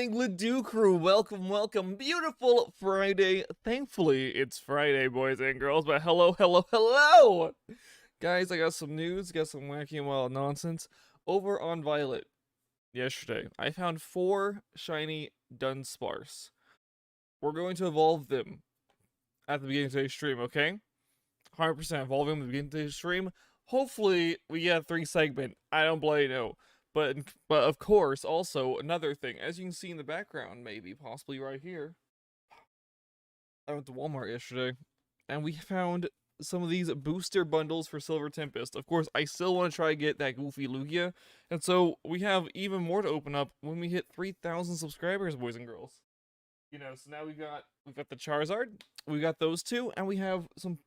Lidu crew, welcome. Beautiful Friday. Thankfully, it's Friday, boys and girls, but hello. Guys, I got some news, got some wacky and wild nonsense. Over on Violet, yesterday, I found 4 shiny Dudunsparce. We're going to evolve them at the beginning of today's stream, okay? 100% evolving them at the beginning of today's stream. Hopefully, we get a 3 segment. I don't bloody know. But of course, also another thing, as you can see in the background, maybe possibly right here. I went to Walmart yesterday, and we found some of these booster bundles for Silver Tempest. Of course, I still want to try to get that Goofy Lugia, and so we have even more to open up when we hit 3,000 subscribers, boys and girls. You know, so now we've got the Charizard, we got those two, and we have some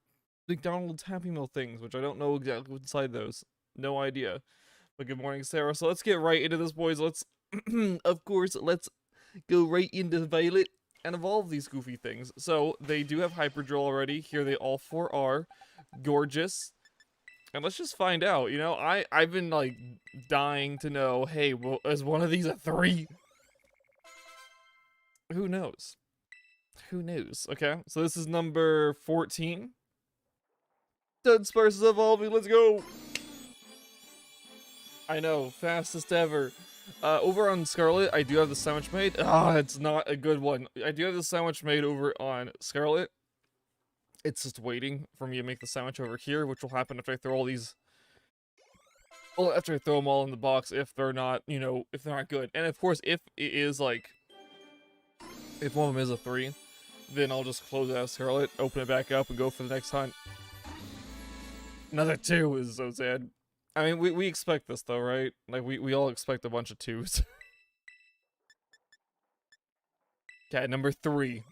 McDonald's Happy Meal things, which I don't know exactly what's inside those. No idea. But good morning, Sarah. So let's get right into this, boys. Let's, of course, let's go right into Violet and evolve these goofy things. So they do have Hyperdrill already. Here they all 4 are. Gorgeous. And let's just find out, you know, I've been, like, dying to know, hey, well, is one of these a 3? Who knows? Who knows? Okay, so this is number 14. Dudunsparce is evolving, let's go! I know, fastest ever. Over on Scarlet, I do have the sandwich made. Ah, it's not a good one. I do have the sandwich made over on Scarlet. It's just waiting for me to make the sandwich over here, which will happen after I throw all these... Well, after I throw them all in the box, if they're not, you know, if they're not good. And of course, if it is, like... If one of them is a 3, then I'll just close out Scarlet, open it back up, and go for the next hunt. Another 2 is so sad. I mean, we expect this, though, right? Like, we all expect a bunch of 2s. Okay, number 3.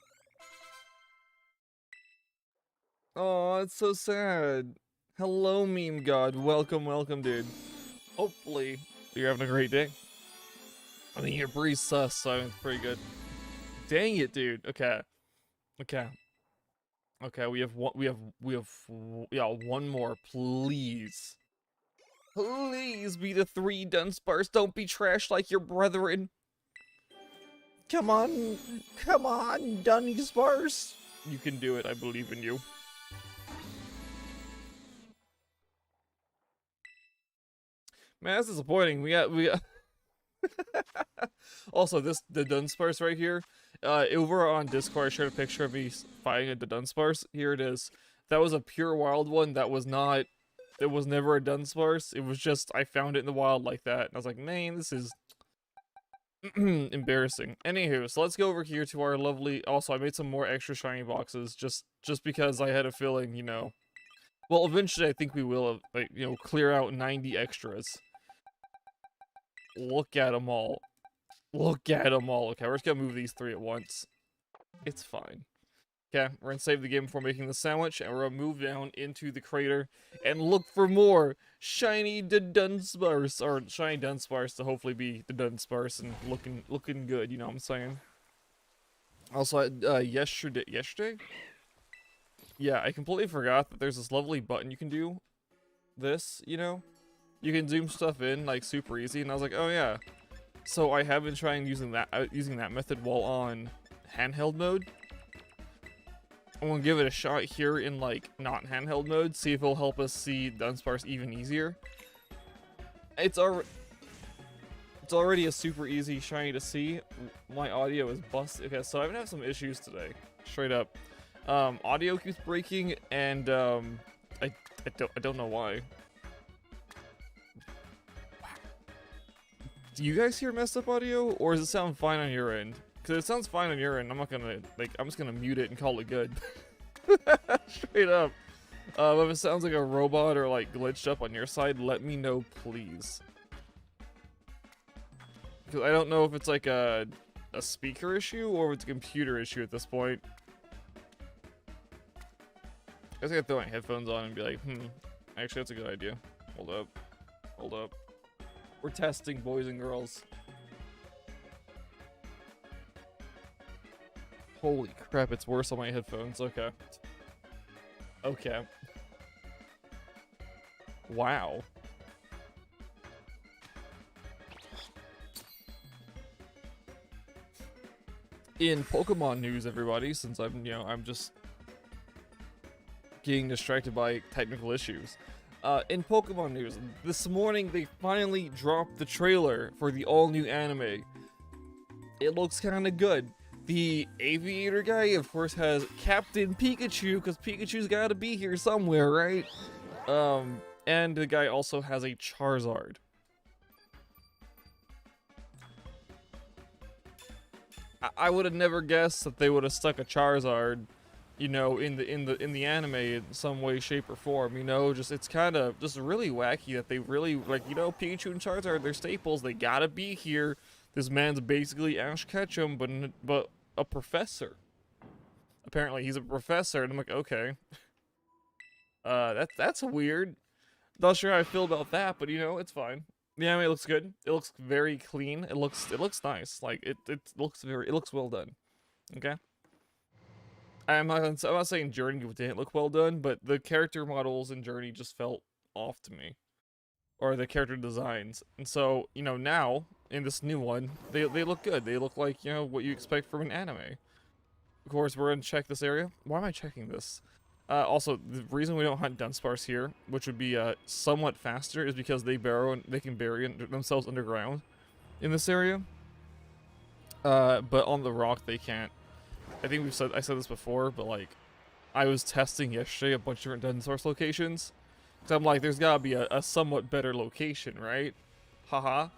Oh, it's so sad. Hello, meme god. Welcome, dude. Hopefully, you're having a great day. I mean, your breeze sus, so I mean, it's pretty good. Dang it, dude. Okay, we have one more, please. Please be the 3, Dudunsparce. Don't be trashed like your brethren. Come on, Dudunsparce. You can do it. I believe in you. Man, that's disappointing. We got. Also, the Dudunsparce right here. Over on Discord, I shared a picture of me fighting a Dudunsparce. Here it is. That was a pure wild one. That was not. It was never a Dudunsparce. It was just I found it in the wild like that, and I was like, man, this is embarrassing. Anywho, so let's go over here to our lovely. Also, I made some more extra shiny boxes just because I had a feeling, you know. Well, eventually, I think we will, like, you know, clear out 90 extras. Look at them all. Okay, we're just gonna move these 3 at once. It's fine. Okay, we're gonna save the game before making the sandwich, and we're gonna move down into the crater and look for more shiny Dudunsparce, or shiny Dudunsparce to hopefully be the Dudunsparce and looking good. You know what I'm saying? Also, yesterday? Yeah, I completely forgot that there's this lovely button you can do. This, you know, you can zoom stuff in like super easy, and I was like, oh yeah. So I have been trying using that method while on handheld mode. I'm gonna give it a shot here in like not handheld mode, see if it'll help us see Dudunsparce even easier. It's already a super easy shiny to see. My audio is busted. Okay, so I've been having some issues today, straight up. Audio keeps breaking, and I don't know why. Do you guys hear messed up audio, or does it sound fine on your end? Because it sounds fine on your end. I'm not gonna, like, I'm just gonna mute it and call it good. Straight up. If it sounds like a robot or, like, glitched up on your side, let me know, please. Because I don't know if it's, like, a speaker issue or if it's a computer issue at this point. I guess I gotta throw my headphones on and be like, actually, that's a good idea. Hold up. We're testing, boys and girls. Holy crap, it's worse on my headphones. Okay. Wow. In Pokemon news, everybody, since I'm just getting distracted by technical issues. In Pokemon news, this morning they finally dropped the trailer for the all-new anime. It looks kind of good. The aviator guy, of course, has Captain Pikachu, because Pikachu's got to be here somewhere, right? And the guy also has a Charizard. I would have never guessed that they would have stuck a Charizard, you know, in the anime in some way, shape, or form. You know, it's kind of just really wacky that they really, like, you know, Pikachu and Charizard, they're staples. They gotta be here. This man's basically Ash Ketchum, but a professor. Apparently, he's a professor, and I'm like, okay, that's weird. Not sure how I feel about that, but you know, it's fine. The anime looks good. It looks very clean. It looks nice. Like it looks well done. Okay. I'm not saying Journey didn't look well done, but the character models in Journey just felt off to me, or the character designs. And so, you know, now in this new one, they look good. They look like, you know, what you expect from an anime. Of course, we're gonna check this area. Why am I checking this? Also, the reason we don't hunt Dudunsparce here, which would be somewhat faster, is because they can bury themselves underground in this area. But on the rock they can't. I think I said this before, but like, I was testing yesterday a bunch of different Dudunsparce locations. So I'm like, there's gotta be a somewhat better location, right? Haha.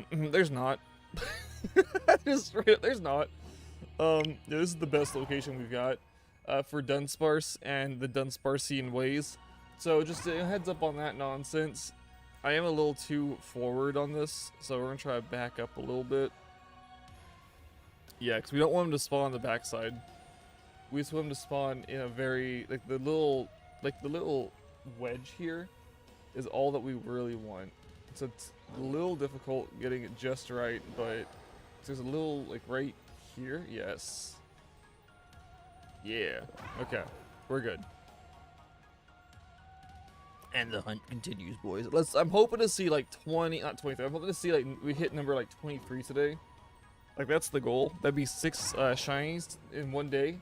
There's not. There's not. Yeah, this is the best location we've got. For Dudunsparce and the Dudunsparcian ways. So just a heads up on that nonsense. I am a little too forward on this, so we're gonna try to back up a little bit. Yeah, because we don't want them to spawn on the backside. We just want them to spawn in a very, like the little wedge here is all that we really want. So it's a little difficult getting it just right, but there's a little, like right here, yes. Yeah. Okay. We're good. And the hunt continues, boys. I'm hoping to see like 20, not 23. I'm hoping to see like we hit number like 23 today. Like that's the goal. That'd be 6 shinies in one day.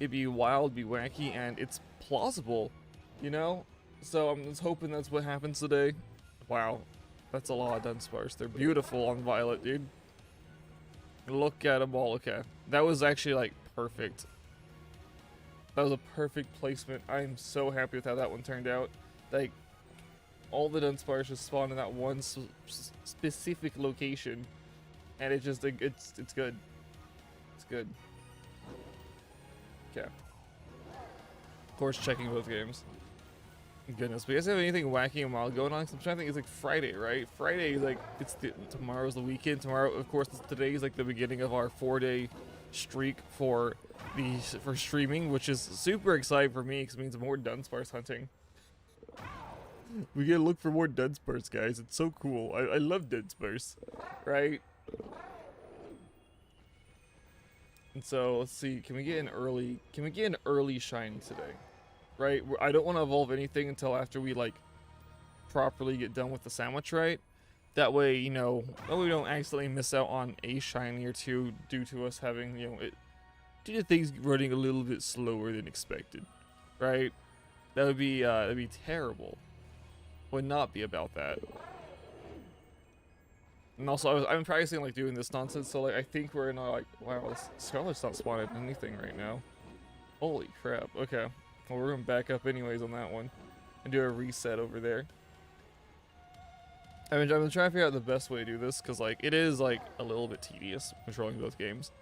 It'd be wild, it'd be wacky, and it's plausible, you know? So I'm just hoping that's what happens today. Wow. That's a lot of Dudunsparce. They're beautiful on Violet, dude. Look at them all. Okay. That was actually like perfect. That was a perfect placement. I'm so happy with how that one turned out. Like, all the Dudunsparce just spawned in that one specific location, and it just it's good. It's good. Okay. Of course, checking both games. Goodness, but you guys have anything wacky and wild going on? I'm trying to think. It's like Friday, right? Friday is like tomorrow's the weekend. Tomorrow, of course, today is like the beginning of our 4-day streak for streaming, which is super exciting for me because it means more Dudunsparce hunting. We gotta look for more Dudunsparce, guys. It's so cool. I love Dudunsparce, right? And so let's see. Can we get an early shine today? Right? I don't want to evolve anything until after we like properly get done with the sandwich, right? That way, you know, we don't accidentally miss out on a shiny or two due to us having, you know, due to things running a little bit slower than expected, right? That'd be terrible. Would not be about that. And also, I'm practicing like doing this nonsense, so like I think we're in like, wow, Scarlet's not spawning anything right now. Holy crap. Okay, well we're gonna back up anyways on that one and do a reset over there. I've been trying to figure out the best way to do this because like it is like a little bit tedious controlling both games.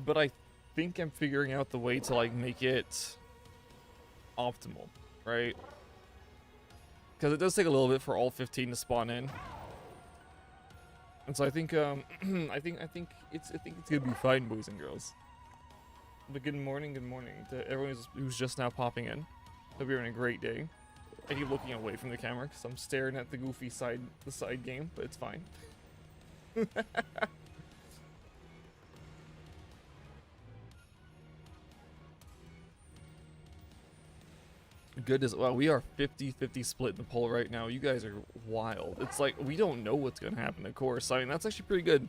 But I think I'm figuring out the way to like make it optimal, right? Because it does take a little bit for all 15 to spawn in. And so I think I think it's gonna be fine, boys and girls. But good morning to everyone who's just now popping in. Hope you're having a great day. I keep looking away from the camera because I'm staring at the goofy side game, but it's fine. Goodness, wow, we are 50-50 split in the poll right now. You guys are wild. It's like we don't know what's gonna happen, of course. I mean, that's actually pretty good.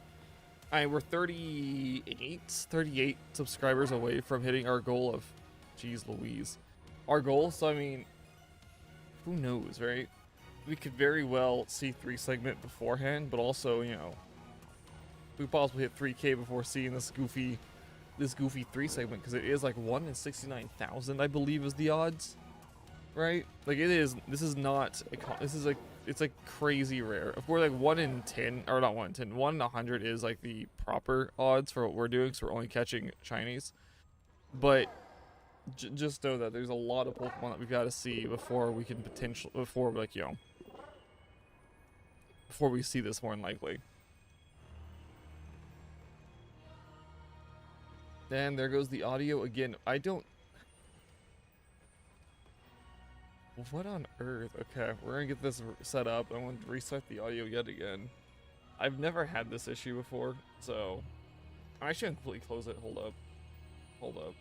We're 38 subscribers away from hitting our goal of, geez Louise, our goal. So I mean, who knows, right? We could very well see 3 segment beforehand, but also, you know, we possibly hit 3K before seeing this goofy 3 segment, because it is like 1 in 69,000, I believe, is the odds, right? Like it is. This is not. This is like, it's like crazy rare. Of course, like 1 in 10, or not 1 in 10, 1 in 100 is like the proper odds for what we're doing. So we're only catching Chinese, but just know that there's a lot of Pokemon that we've got to see before we can before like, you know, before we see this more than likely. And there goes the audio again. I don't. What on earth? Okay, we're gonna get this set up. I want to reset the audio yet again. I've never had this issue before, so I shouldn't completely close it. Hold up. Hold up.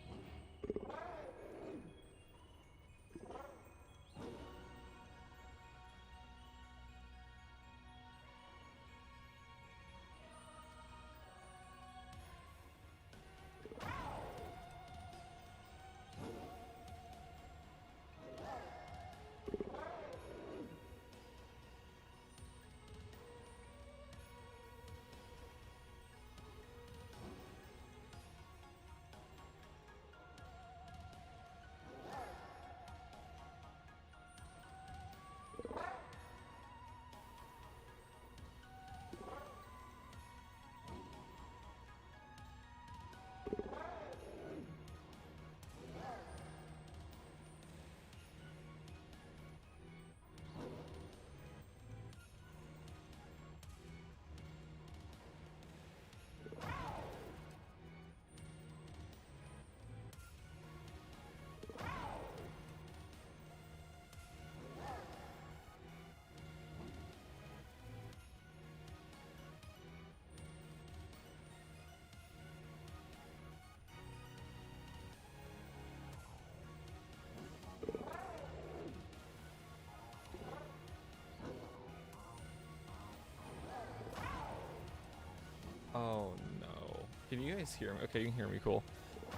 Oh no. Can you guys hear me? Okay, you can hear me, cool.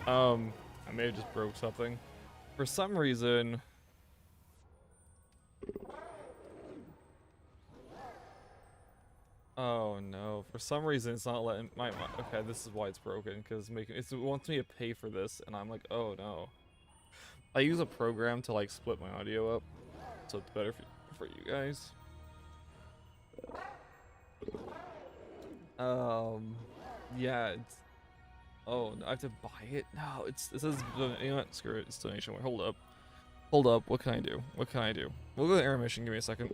I may have just broke something. For some reason... Oh no, for some reason it's not letting my okay, this is why it's broken, because it wants me to pay for this, and I'm like, oh no. I use a program to like split my audio up, so it's better for you guys. Yeah, it's... Oh, I have to buy it? No, it says, you know what, screw it, it's donation. Wait, hold up. Hold up, what can I do? What can I do? We'll go to intermission, give me a second.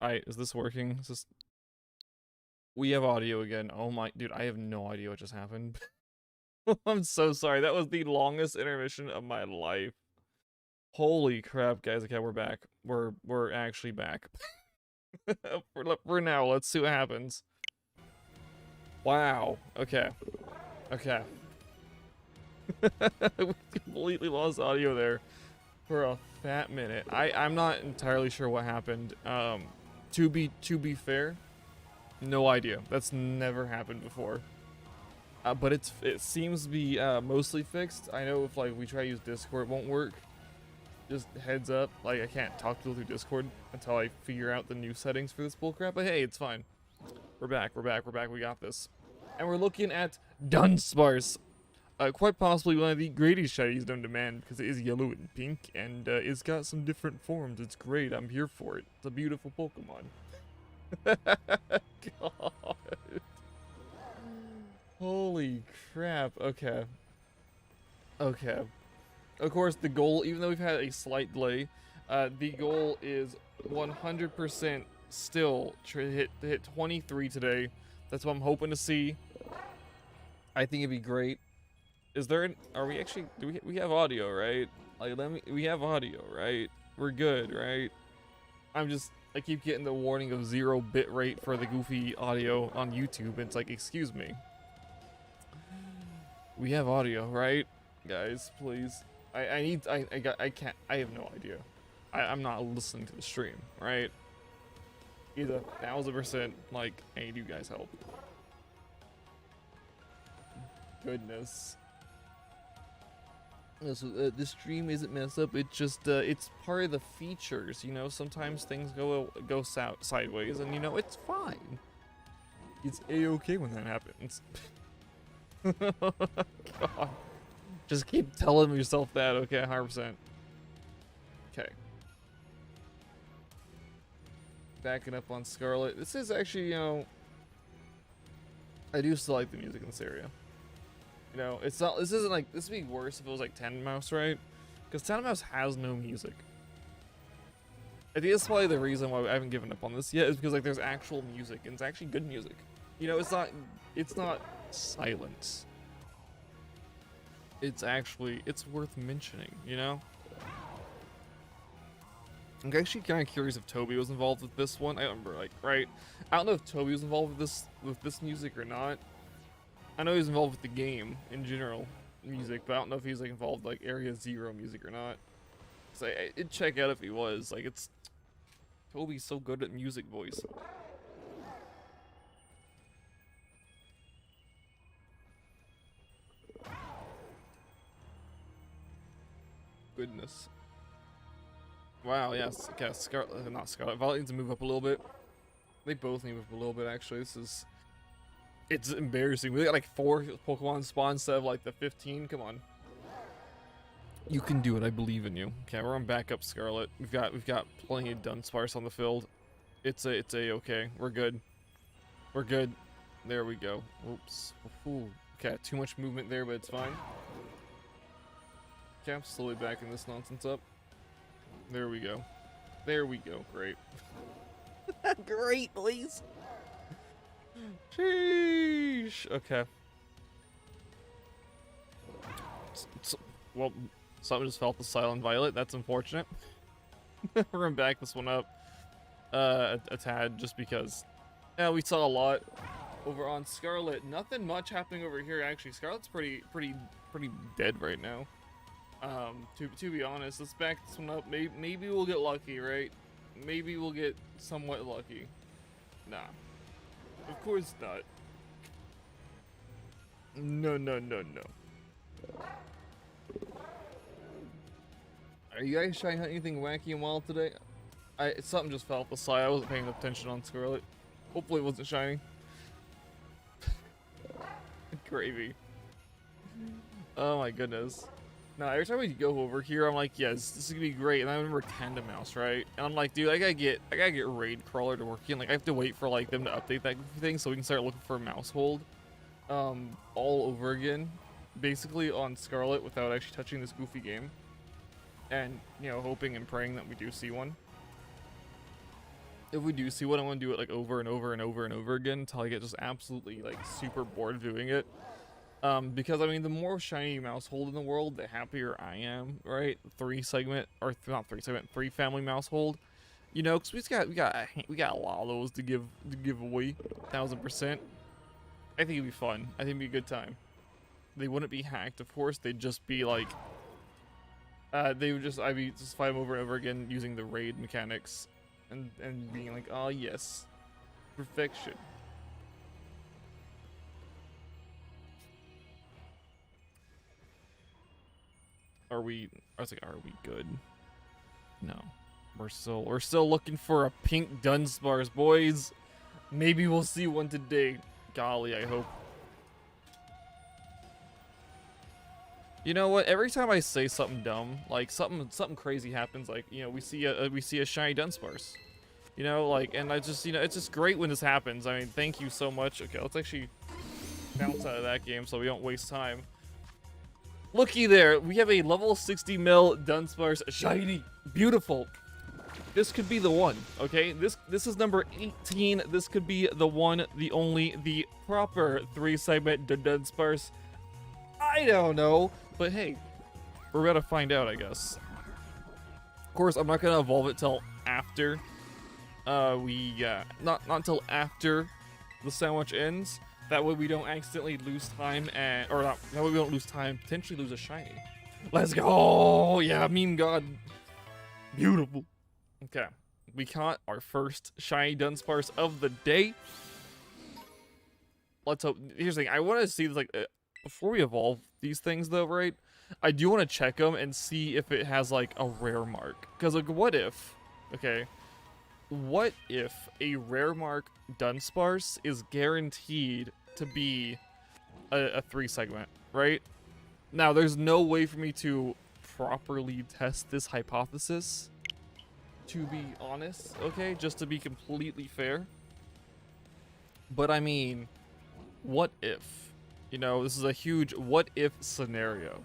Alright, is this working? Is this... We have audio again. Oh my... Dude, I have no idea what just happened. I'm so sorry. That was the longest intermission of my life. Holy crap, guys. Okay, we're back. We're actually back. for now, let's see what happens. Wow. Okay. Okay. We completely lost audio there for a fat minute. I'm not entirely sure what happened. To be fair, no idea. That's never happened before. But it seems to be mostly fixed. I know if like we try to use Discord, it won't work. Just heads up, like I can't talk to people through Discord until I figure out the new settings for this bullcrap. But hey, it's fine. We're back. We're back. We're back. We got this. And we're looking at Dudunsparce. Quite possibly one of the greatest shinies known to man because it is yellow and pink and it's got some different forms. It's great. I'm here for it. It's a beautiful Pokemon. God. Holy crap. Okay. Okay. Of course, the goal, even though we've had a slight delay, the goal is 100% still to hit 23 today. That's what I'm hoping to see. I think it'd be great. Is there are we actually, we have audio, right? Like, we have audio, right? We're good, right? I keep getting the warning of 0 bit rate for the goofy audio on YouTube. It's like, excuse me. We have audio, right? Guys, please. I can't, I have no idea. I'm not listening to the stream, right? He's 1000%, like, I need you guys help. Goodness. So, the stream isn't messed up, it's just, it's part of the features, you know? Sometimes things go sideways, and, you know, it's fine. It's a-okay when that happens. God. Just keep telling yourself that, okay, 100%. Okay. Backing up on Scarlet. This is actually, you know, I do still like the music in this area. You know, it's not, this isn't like, this would be worse if it was like Tandemaus, right? Because Tandemaus has no music. I think that's probably the reason why I haven't given up on this yet, is because like there's actual music, and it's actually good music. You know, it's not silence. It's actually, it's worth mentioning, you know? I'm actually kind of curious if Toby was involved with this one. I remember, like, right? I don't know if Toby was involved with this music or not. I know he's involved with the game in general music, but I don't know if he's like involved with, like, Area Zero music or not. So I'd check out if he was. Like, it's Toby's so good at music voice. Goodness. Wow, yes. Okay, Scarlet, not Scarlet. Violet needs to move up a little bit. They both need to move up a little bit, actually. It's embarrassing. We got like 4 Pokemon spawn instead of like the 15. Come on. You can do it. I believe in you. Okay, we're on backup Scarlet. We've got plenty of Dunsparce on the field. It's a okay. We're good. We're good. There we go. Oops. Ooh. Okay, too much movement there, but it's fine. Okay, I'm slowly backing this nonsense up. There we go. There we go. Great. Great, please. Sheesh. Okay. Well, something just fell off the Silent Violet. That's unfortunate. We're gonna back this one up a tad just because. Yeah, we saw a lot over on Scarlet. Nothing much happening over here. Actually, Scarlet's pretty dead right now. To be honest, let's back this one up. Maybe we'll get lucky, right? Maybe we'll get somewhat lucky. Nah. Of course not. No. Are you guys trying to hunt anything wacky and wild today? Something just fell off the side. I wasn't paying attention on Scarlet. Hopefully it wasn't shiny. Gravy. Oh my goodness. Now every time we go over here, I'm like, yes, this is gonna be great. And I remember Tandemaus, right? And I'm like, dude, I gotta get Raid Crawler to work in. Like, I have to wait for like them to update that thing so we can start looking for a mouse hold, all over again, basically on Scarlet without actually touching this goofy game, and you know, hoping and praying that we do see one. if we do see one, I want to do it like over and over and over and over again until I get just absolutely like super bored of doing it. Because I mean, the more shiny mouse hold in the world, the happier I am, right? Three family mouse hold, you know, because we got a lot of those to give away, 1000%. I think it'd be fun. I think it'd be a good time. They wouldn't be hacked, of course. They'd just be like, I'd just fight them over and over again using the raid mechanics, and being like, oh yes, perfection. Are we good? No. We're still looking for a pink Dudunsparce, boys. Maybe we'll see one today. Golly, I hope. You know what? Every time I say something dumb, like something crazy happens, like, you know, we see a shiny Dudunsparce. You know, like, and I just, you know, it's just great when this happens. I mean, thank you so much. Okay, let's actually bounce out of that game so we don't waste time. Looky there, we have a level 60 mil Dudunsparce shiny. Beautiful. This could be the one, okay? This is number 18. This could be the one, the only, the proper 3-segment Dudunsparce. I don't know, but hey, we're gonna find out, I guess. Of course, I'm not gonna evolve it till after not until after the sandwich ends. That way we don't accidentally lose time, that way we don't lose time, potentially lose a shiny. Let's go! Yeah, meme god. Beautiful. Okay, we caught our first shiny Dudunsparce of the day. Let's hope. Here's the thing, I want to see this, like, before we evolve these things though, right? I do want to check them and see if it has like a rare mark. Because, like, what if a rare mark Dudunsparce is guaranteed to be a 3-segment, right? Now, there's no way for me to properly test this hypothesis, to be honest, okay? Just to be completely fair. But I mean, what if? You know, this is a huge what if scenario.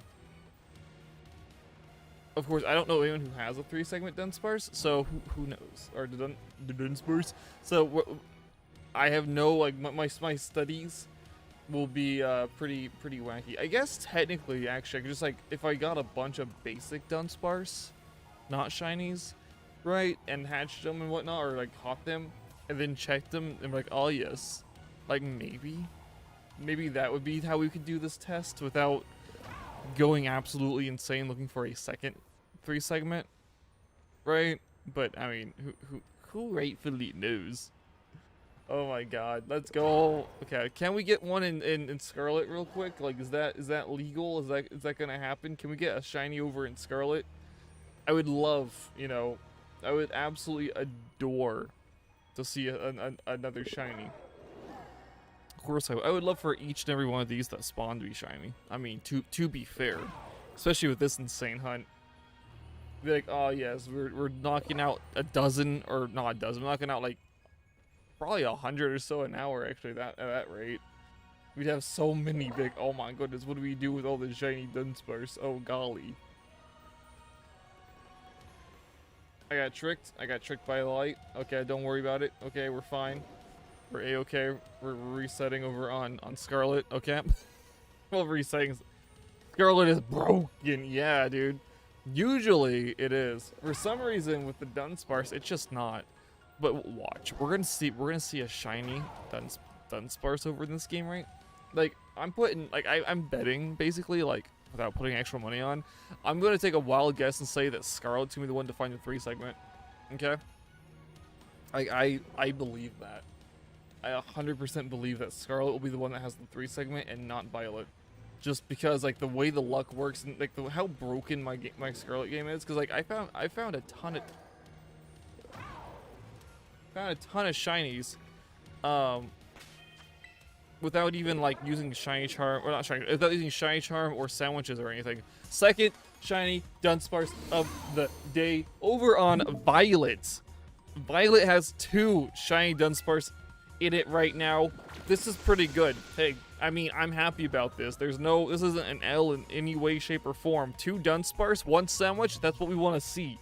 Of course, I don't know anyone who has a 3-segment Dudunsparce, so who knows? Or Dudunsparce. So I have no, like, my studies will be pretty wacky. I guess technically, actually, I could just, like, if I got a bunch of basic Dudunsparce, not shinies, right, and hatched them and whatnot, or like caught them and then checked them and be like, oh yes, like maybe that would be how we could do this test without going absolutely insane looking for a second 3-segment, right? But I mean, who rightfully knows? Oh my god, let's go. Okay, can we get one in Scarlet real quick? Like, is that legal? Is that gonna happen? Can we get a shiny over in Scarlet? I would love, you know, I would absolutely adore to see another shiny. Of course, I would love for each and every one of these that spawn to be shiny. I mean, to be fair, especially with this insane hunt. Be like, oh yes, we're knocking out a dozen, or not a dozen, we're knocking out like probably 100 or so an hour. Actually, at that rate, we'd have so many big. Oh my goodness, what do we do with all the shiny Dudunsparce? Oh golly. I got tricked by the light. Okay, don't worry about it. Okay, we're fine. We're a-okay. We're resetting over on Scarlet. Okay. Well, resetting. Scarlet is broken. Yeah, dude. Usually it is. For some reason with the Dudunsparce, it's just not. But watch. We're gonna see a shiny Dudunsparce over in this game, right? Like, I'm betting basically, like, without putting actual money on. I'm going to take a wild guess and say that Scarlet's going to be the one to find the 3-segment. Okay? I believe that. I 100% believe that Scarlet will be the one that has the 3-segment and not Violet. Just because, like, the way the luck works and, like, how broken my Scarlet game is. Because, like, I found a ton of shinies. Without even, like, using Shiny Charm, or not Shiny, without using Shiny Charm or sandwiches or anything. Second shiny Dudunsparce of the day over on Violet. Violet has 2 shiny Dudunsparce in it right now. This is pretty good. Hey, I mean, I'm happy about this. This isn't an L in any way, shape, or form. 2 Dudunsparce, 1 sandwich, that's what we want to see.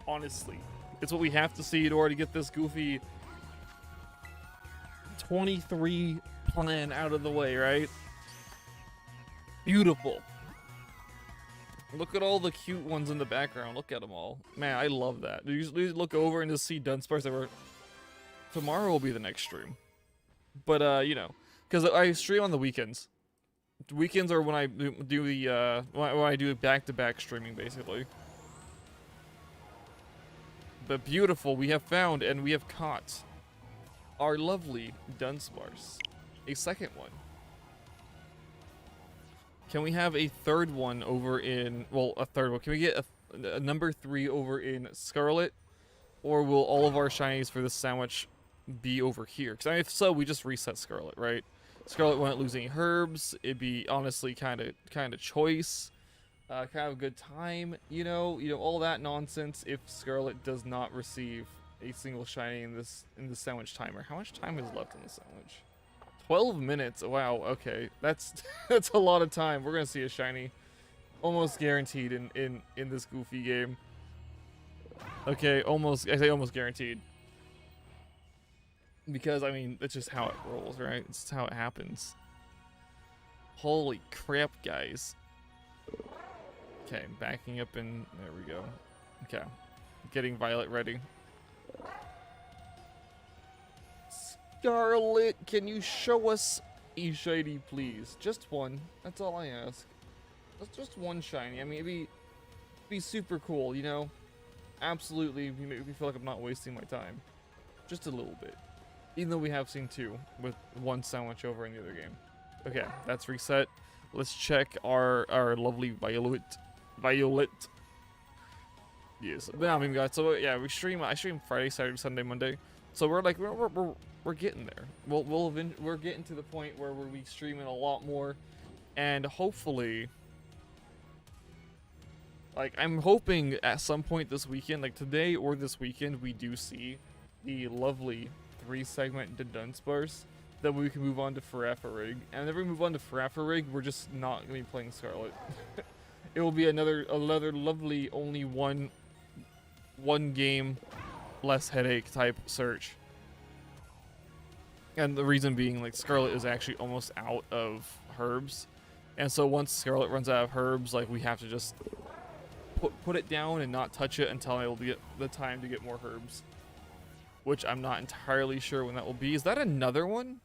Honestly. It's what we have to see in order to get this goofy 23 plan out of the way, right? Beautiful. Look at all the cute ones in the background. Look at them all. Man, I love that. You just look over and just see Dudunsparce. Tomorrow will be the next stream. But, you know, because I stream on the weekends. Weekends are when I do the, when I do back-to-back streaming, basically. But beautiful, we have found and we have caught our lovely Dudunsparce. A second one. Can we have a third one over in, well, a third one? Can we get a number 3 over in Scarlet? Or will all of our shinies for this sandwich be over here? Because if so, we just reset Scarlet, right? Scarlet won't lose any herbs. It'd be honestly kind of choice. Kind of a good time, you know, all that nonsense if Scarlet does not receive a single shiny in the sandwich timer. How much time is left in the sandwich? 12 minutes. Wow, okay. That's a lot of time. We're gonna see a shiny almost guaranteed in this goofy game. Okay, almost, I say almost guaranteed. Because I mean, that's just how it rolls, right? It's just how it happens. Holy crap, guys. Okay, backing up and there we go. Okay, getting Violet ready. Scarlet, can you show us a shiny, please? Just one. That's all I ask. That's just one shiny. I mean, it'd be super cool, you know? Absolutely, you make me feel like I'm not wasting my time. Just a little bit. Even though we have seen 2 with 1 sandwich over in the other game. Okay, that's reset. Let's check our lovely Violet. Yes, but I mean, guys. So yeah, I stream Friday, Saturday, Sunday, Monday. So we're like we're getting there. We're getting to the point where we'll be streaming a lot more, and hopefully, like I'm hoping at some point this weekend, like today or this weekend, we do see the lovely 3-segment Dudunsparce. That we can move on to Faraffarig, and whenever we move on to Faraffarig, we're just not gonna be playing Scarlet. It will be another lovely only one game less headache type search. And the reason being, like, Scarlet is actually almost out of herbs, and so once Scarlet runs out of herbs, like, we have to just put it down and not touch it until it will get the time to get more herbs, which I'm not entirely sure when that will be. Is that another one?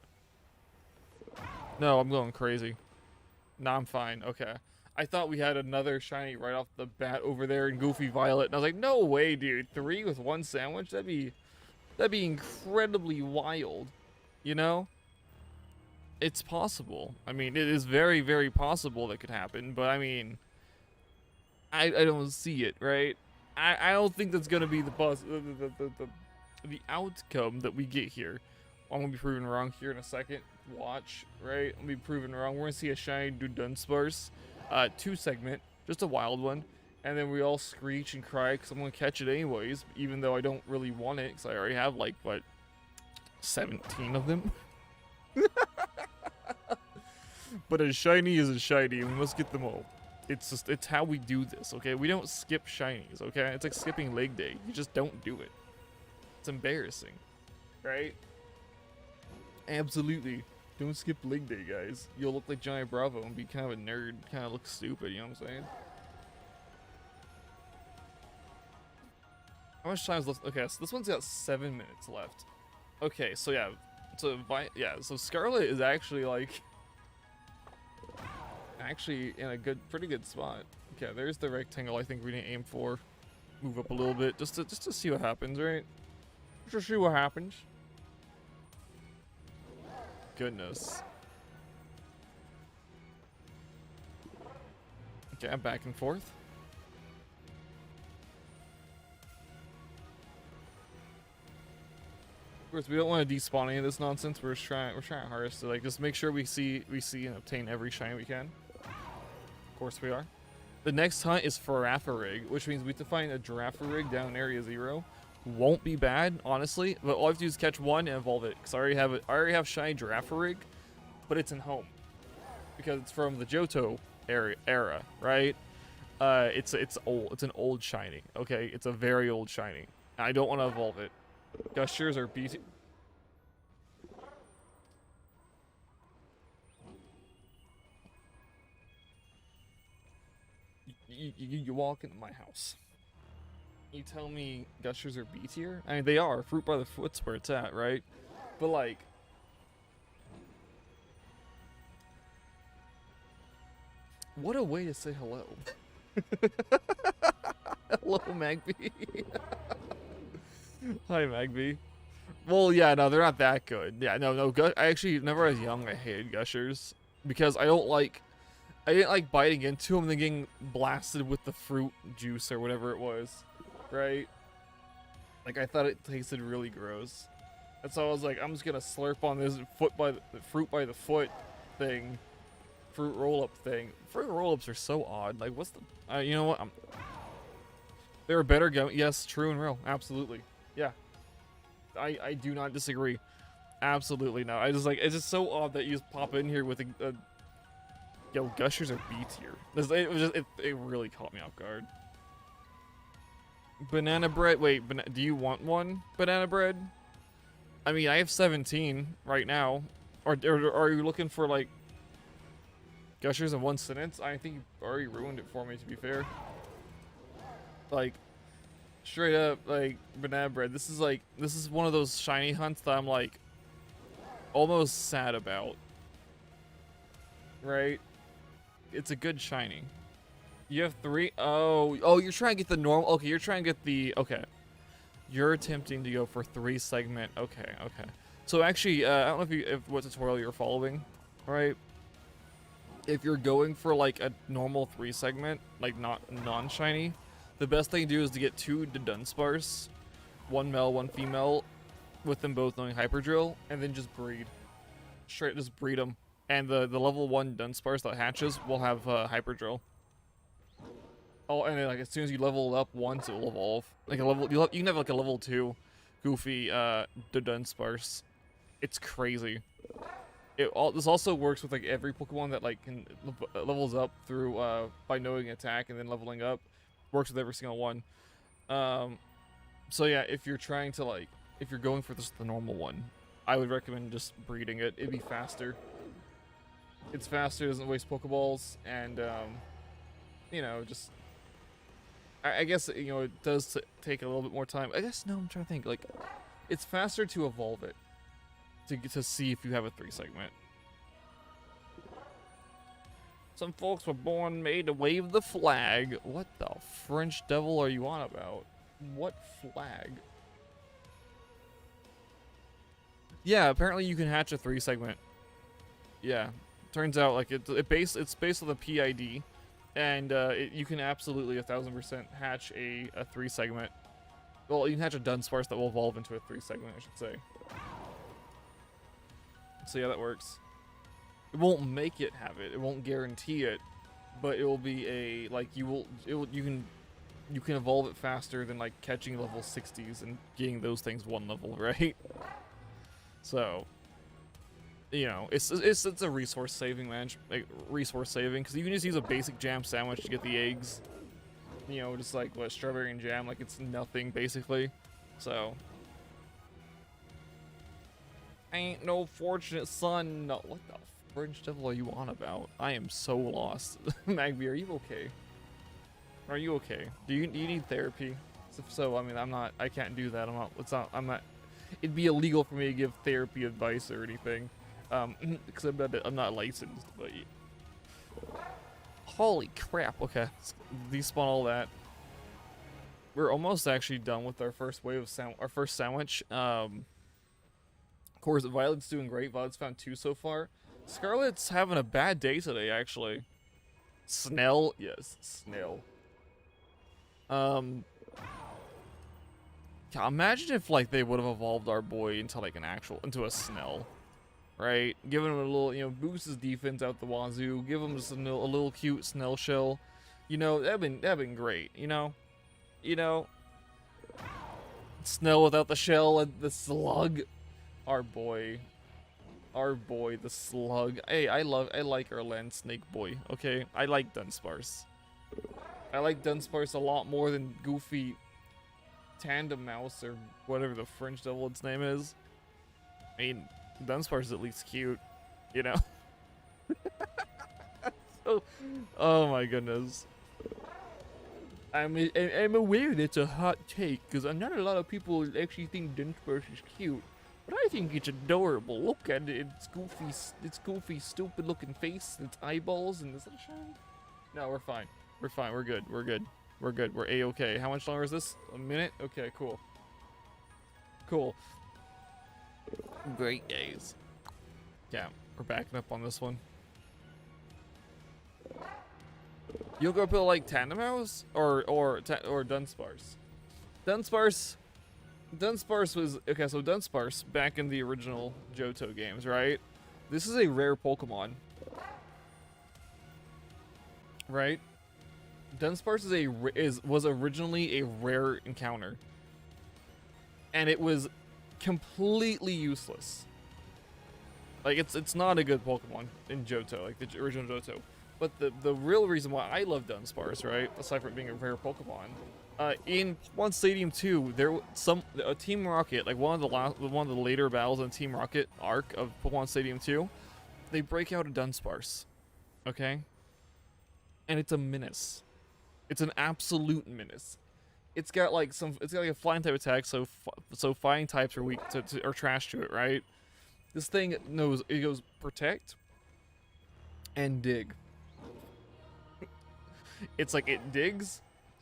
No, I'm going crazy. No, I'm fine. Okay. I thought we had another shiny right off the bat over there in Goofy Violet, and I was like, no way, dude. 3 with 1 sandwich? That'd be incredibly wild. You know? It's possible. I mean, it is very, very possible that could happen, but I mean, I don't see it, right? I don't think that's gonna be the outcome that we get here. I'm gonna be proven wrong here in a second. Watch, right? I'm gonna be proven wrong. We're gonna see a shiny Dudunsparce, 2-segment, just a wild one, and then we all screech and cry because I'm gonna catch it anyways, even though I don't really want it because I already have like what, 17 of them. But a shiny is a shiny, and we must get them all. It's how we do this, okay? We don't skip shinies, okay? It's like skipping leg day. You just don't do it. It's embarrassing, right? Absolutely. Don't skip leg day, guys. You'll look like Johnny Bravo and be kind of a nerd, kind of look stupid, you know what I'm saying? How much time is left? Okay, so this one's got 7 minutes left. Okay, so yeah. So Scarlet is actually like in a pretty good spot. Okay, there's the rectangle I think we need to aim for. Move up a little bit just to see what happens, right? Just see what happens. Goodness. Okay, I'm back and forth. Of course, we don't want to despawn any of this nonsense. We're trying our hardest to like just make sure we see and obtain every shiny we can. Of course, we are. The next hunt is Faraffarig, which means we have to find a Giraffarig down in Area 0. Won't be bad, honestly, but all I have to do is catch one and evolve it. Because I already have shiny Giraffarig, but it's in home because it's from the Johto era, right? It's old. It's an old shiny. Okay, it's a very old shiny. I don't want to evolve it. Gushers are B tier. You walk into my house. You tell me Gushers are B tier? I mean, they are. Fruit by the foot's where it's at, right? But, like... What a way to say hello. Hello, Magby. Hi, Magby. Well, yeah, no, they're not that good. Yeah, no, I actually, whenever I was young, I hated Gushers. Because I didn't like biting into them and then getting blasted with the fruit juice or whatever it was. Right? Like, I thought it tasted really gross. And so I was like, I'm just gonna slurp on this fruit by the foot thing. Fruit roll-up thing. Fruit roll-ups are so odd. Like, what's the... you know what? They're a better gummy. Yes, true and real. Absolutely. Yeah. I do not disagree. Absolutely not. I just like... It's just so odd that you just pop in here with a yo, Gushers are B tier. It really caught me off guard. Banana bread. Wait, do you want one? Banana bread? I mean, I have 17 right now. Or are you looking for, like... Gushers in one sentence? I think you already ruined it for me, to be fair. Like, straight up, like, banana bread. This is one of those shiny hunts that I'm, like, almost sad about. Right? It's a good shiny. You have 3? Oh, you're trying to get the normal. Okay, you're trying to get the, okay. You're attempting to go for 3 segment. Okay. So actually, I don't know what tutorial you're following, right? If you're going for like a normal 3 segment, like not non-shiny, the best thing to do is to get 2 Dudunsparce, 1 male, 1 female, with them both knowing Hyperdrill, and then just breed. Straight, just breed them. And the level 1 Dudunsparce that hatches will have Hyperdrill. Oh, and then, like, as soon as you level it up once, it will evolve. Like you can have like a level 2 goofy Dudunsparce. It's crazy. This also works with like every Pokemon that like levels up through by knowing attack and then leveling up. Works with every single one. So yeah, if you're trying to like, if you're going for the normal one, I would recommend just breeding it. It'd be faster. It's faster, doesn't waste Pokeballs, and you know, just I guess, you know, it does take a little bit more time. I guess, no, I'm trying to think, like, it's faster to evolve it to see if you have a 3 segment. Some folks were born made to wave the flag. What the French devil are you on about? What flag? Yeah, apparently you can hatch a 3 segment. Yeah, turns out like it's based on the PID, and you can absolutely 1000% hatch a 3 segment. Well, you can hatch a Dunsparce that will evolve into a 3 segment, I should say. So yeah, that works. It won't make it have it. It won't guarantee it, but it will be a like you can evolve it faster than like catching level 60s and getting those things 1 level, right? So, you know, it's a resource saving, man. Like resource saving, because you can just use a basic jam sandwich to get the eggs. You know, just like what, strawberry and jam, like it's nothing basically. So, ain't no fortunate son. No, what the French devil are you on about? I am so lost. Magby, are you okay? Are you okay? Do you need therapy? If so, I mean, I can't do that. I'm not. It'd be illegal for me to give therapy advice or anything, because I'm not licensed. But holy crap! Okay, let's despawn all that. We're almost actually done with our first wave of our first sandwich. Of course, Violet's doing great. Violet's found 2 so far. Scarlet's having a bad day today, actually. Snell, yes, Snell. Imagine if like they would have evolved our boy into like into a Snell, right? Giving him a little, you know, boost his defense out the wazoo. Give him just a little cute Snell shell. You know, that'd been great. You know, Snell without the shell and the slug. Our boy, the slug. Hey, I like our land snake boy. Okay, I like Dunsparce. I like Dunsparce a lot more than goofy Tandem Mouse or whatever the French devil its name is. I mean, Dunsparce is at least cute, you know? So, oh my goodness. I'm aware that's a hot take, because not a lot of people actually think Dunsparce is cute. But I think it's adorable. Look at it, its goofy, stupid looking face, its eyeballs, and this little shine. No, we're fine. We're fine, we're good, we're good. We're good, we're A-okay. How much longer is this? A minute? Okay, cool. Cool. Great days. Yeah, we're backing up on this one. You'll go put like Tandem House or Dunsparce. Dunsparce was okay. So Dunsparce back in the original Johto games, right? This is a rare Pokemon, right? Dunsparce was originally a rare encounter, and it was completely useless. Like it's not a good Pokemon in Johto, like the original Johto. But the real reason why I love Dunsparce, right, aside from being a rare Pokemon, in Pokemon Stadium 2, Team Rocket, like one of the later battles in Team Rocket arc of Pokemon Stadium 2, they break out a Dunsparce, okay, and it's a menace. It's an absolute menace. It's got like a flying type attack, so fighting types are weak or trash to it, right? This thing goes protect and dig. It's like it digs,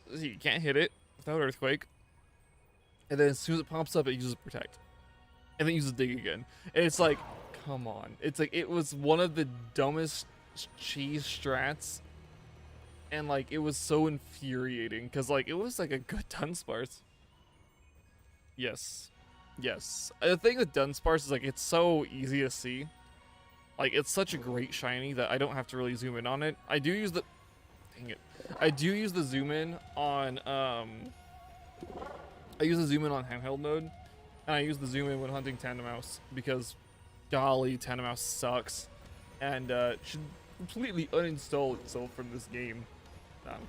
so you can't hit it without Earthquake, and then as soon as it pops up, it uses Protect, and then uses Dig again. And it's like, come on. It's like it was one of the dumbest cheese strats, and like it was so infuriating because like it was like a good Dunsparce. Yes, yes. The thing with Dunsparce is like it's so easy to see. Like it's such a great shiny that I don't have to really zoom in on it. I do use the I do use the zoom in on handheld mode, and I use the zoom in when hunting Tandem Mouse because golly, Tandem Mouse sucks and should completely uninstall itself from this game. Nah, I'm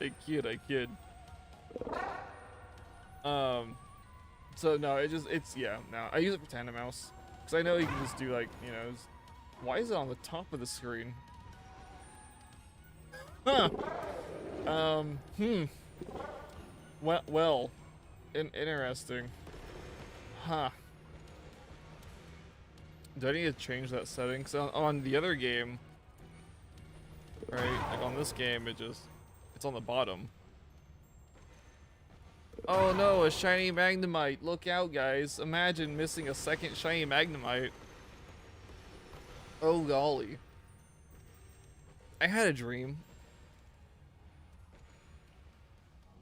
kidding. I kid. So no, I use it for Tandem Mouse because I know you can just do like, you know, why is it on the top of the screen? Huh. Well, interesting. Huh. Do I need to change that setting? Cause on the other game, right? Like on this game, it's on the bottom. Oh no, a shiny Magnemite! Look out, guys! Imagine missing a second shiny Magnemite. Oh golly. I had a dream.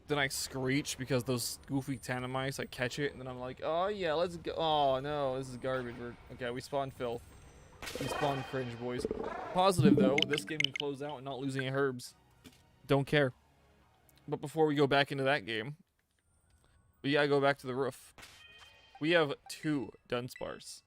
Then I screech because those goofy Tandemites, I catch it, and then I'm like, oh yeah, let's go. Oh no, this is garbage. Okay, we spawned filth. We spawned cringe, boys. Positive though, this game can close out and not lose any herbs. Don't care. But before we go back into that game, we gotta go back to the roof. We have 2 Dunsparce.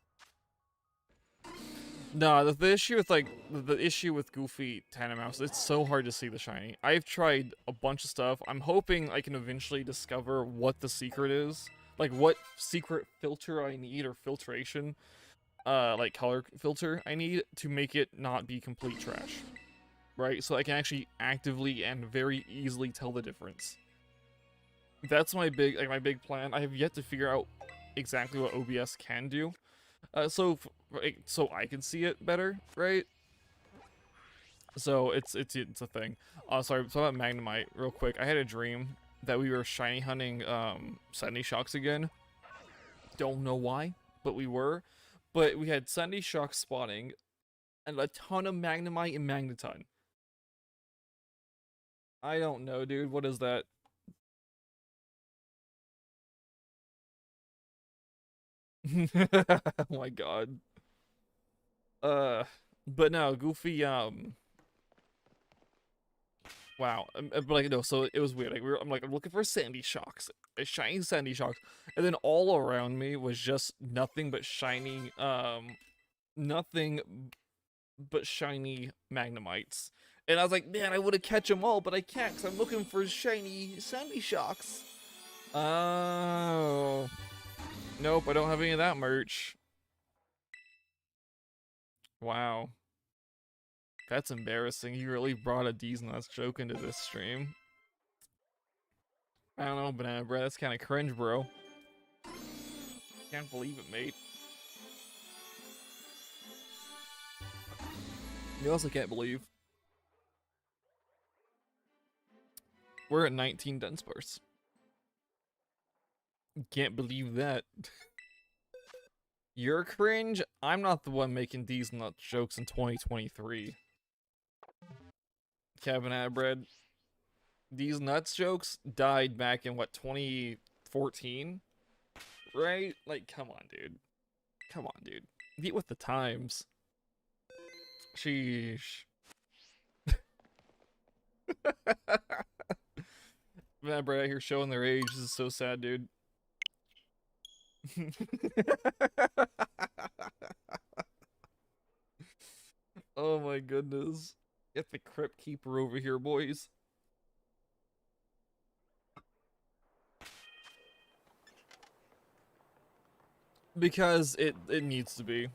No, the issue with like the issue with Goofy Tandem Mouse, it's so hard to see the shiny. I've tried a bunch of stuff. I'm hoping I can eventually discover what the secret is, like what secret filter I need or filtration, like color filter I need to make it not be complete trash, right? So I can actually actively and very easily tell the difference. That's my big plan. I have yet to figure out exactly what OBS can do. So I can see it better, right? So it's a thing. Sorry, so about Magnemite, real quick. I had a dream that we were shiny hunting Sandy Shocks again. Don't know why, but we were. But we had Sandy Shocks spawning, and a ton of Magnemite and Magneton. I don't know, dude. What is that? Oh my god. But no, Goofy, wow. But like, no, so it was weird. Like, I'm looking for Sandy Shocks, a shiny Sandy Shocks, and then all around me was just nothing but shiny, nothing but shiny Magnemites. And I was like, man, I would have catch them all, but I can't because I'm looking for shiny sandy shocks. Oh. Nope, I don't have any of that merch. Wow. That's embarrassing. You really brought a D's Nuts joke into this stream. I don't know, Banana Bread, that's kind of cringe, bro. Can't believe it, mate. You also can't believe we're at 19 Dudunsparce. Can't believe that. You're cringe? I'm not the one making these nut jokes in 2023. Banana Bread. These nuts jokes died back in what, 2014? Right? Like, come on, dude. Come on, dude. Get with the times. Sheesh. Man, Brad out here showing their age. This is so sad, dude. Oh my goodness. Get the Crypt Keeper over here, boys. Because it needs to be.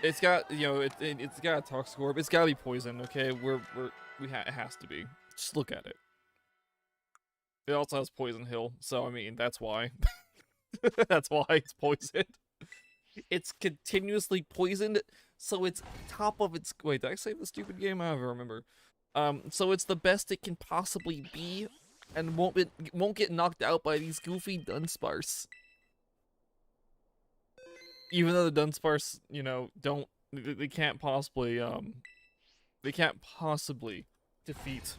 It's got, you know, it's got a toxic orb. It's gotta be poison, okay? It has to be. Just look at it. It also has Poison Hill, so I mean, that's why. That's why it's poisoned. It's continuously poisoned, so it's top of its... Wait, did I save the stupid game? I don't remember. So it's the best it can possibly be, and won't get knocked out by these goofy Dudunsparce. Even though the Dudunsparce, you know, they can't possibly defeat.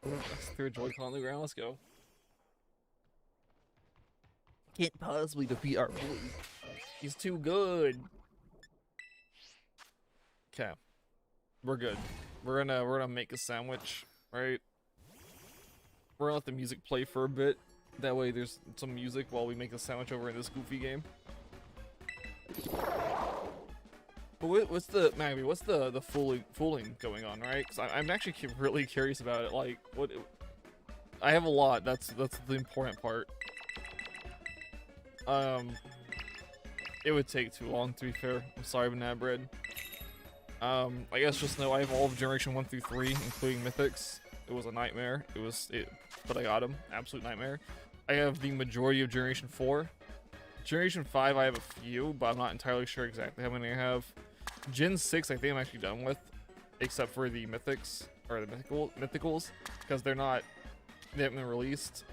Let's throw a Joy-Con on the ground, let's go. Can't possibly defeat our boy. He's too good. Okay. We're good. We're gonna make a sandwich, right? We're gonna let the music play for a bit. That way there's some music while we make a sandwich over in this goofy game. But what's the Magby? What's the fooling going on, right? Because I'm actually really curious about it. Like, I have a lot. That's the important part. It would take too long, to be fair. I'm sorry, Banana Bread. I guess just know I have all of Generation 1 through 3, including Mythics. It was a nightmare. But I got them. Absolute nightmare. I have the majority of Generation 4. Generation 5, I have a few, but I'm not entirely sure exactly how many I have. Gen 6, I think I'm actually done with, except for the Mythics, or the Mythicals, because they haven't been released.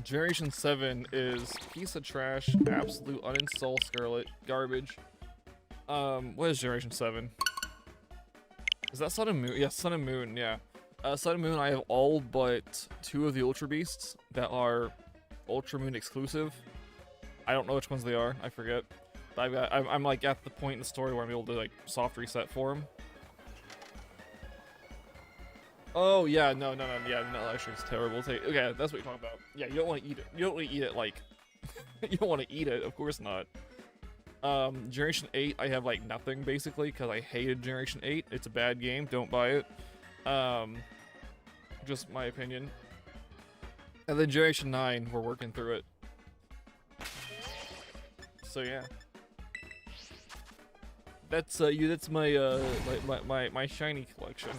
Generation 7 is piece of trash, absolute uninstall Scarlet, garbage. What is Generation 7? Is that Sun and Moon? Yeah, Sun and Moon, yeah. Sun and Moon, I have all but 2 of the Ultra Beasts that are Ultra Moon exclusive. I don't know which ones they are, I forget. But I'm like at the point in the story where I'm able to like soft reset for them. Oh yeah, no, actually it's terrible. Okay, that's what you're talking about. Yeah, you don't want to eat it. You don't want to eat it like, you don't want to eat it, of course not. Generation 8, I have like nothing basically, because I hated Generation 8. It's a bad game, don't buy it. Just my opinion. And then Generation 9, we're working through it. So yeah. That's my shiny collection.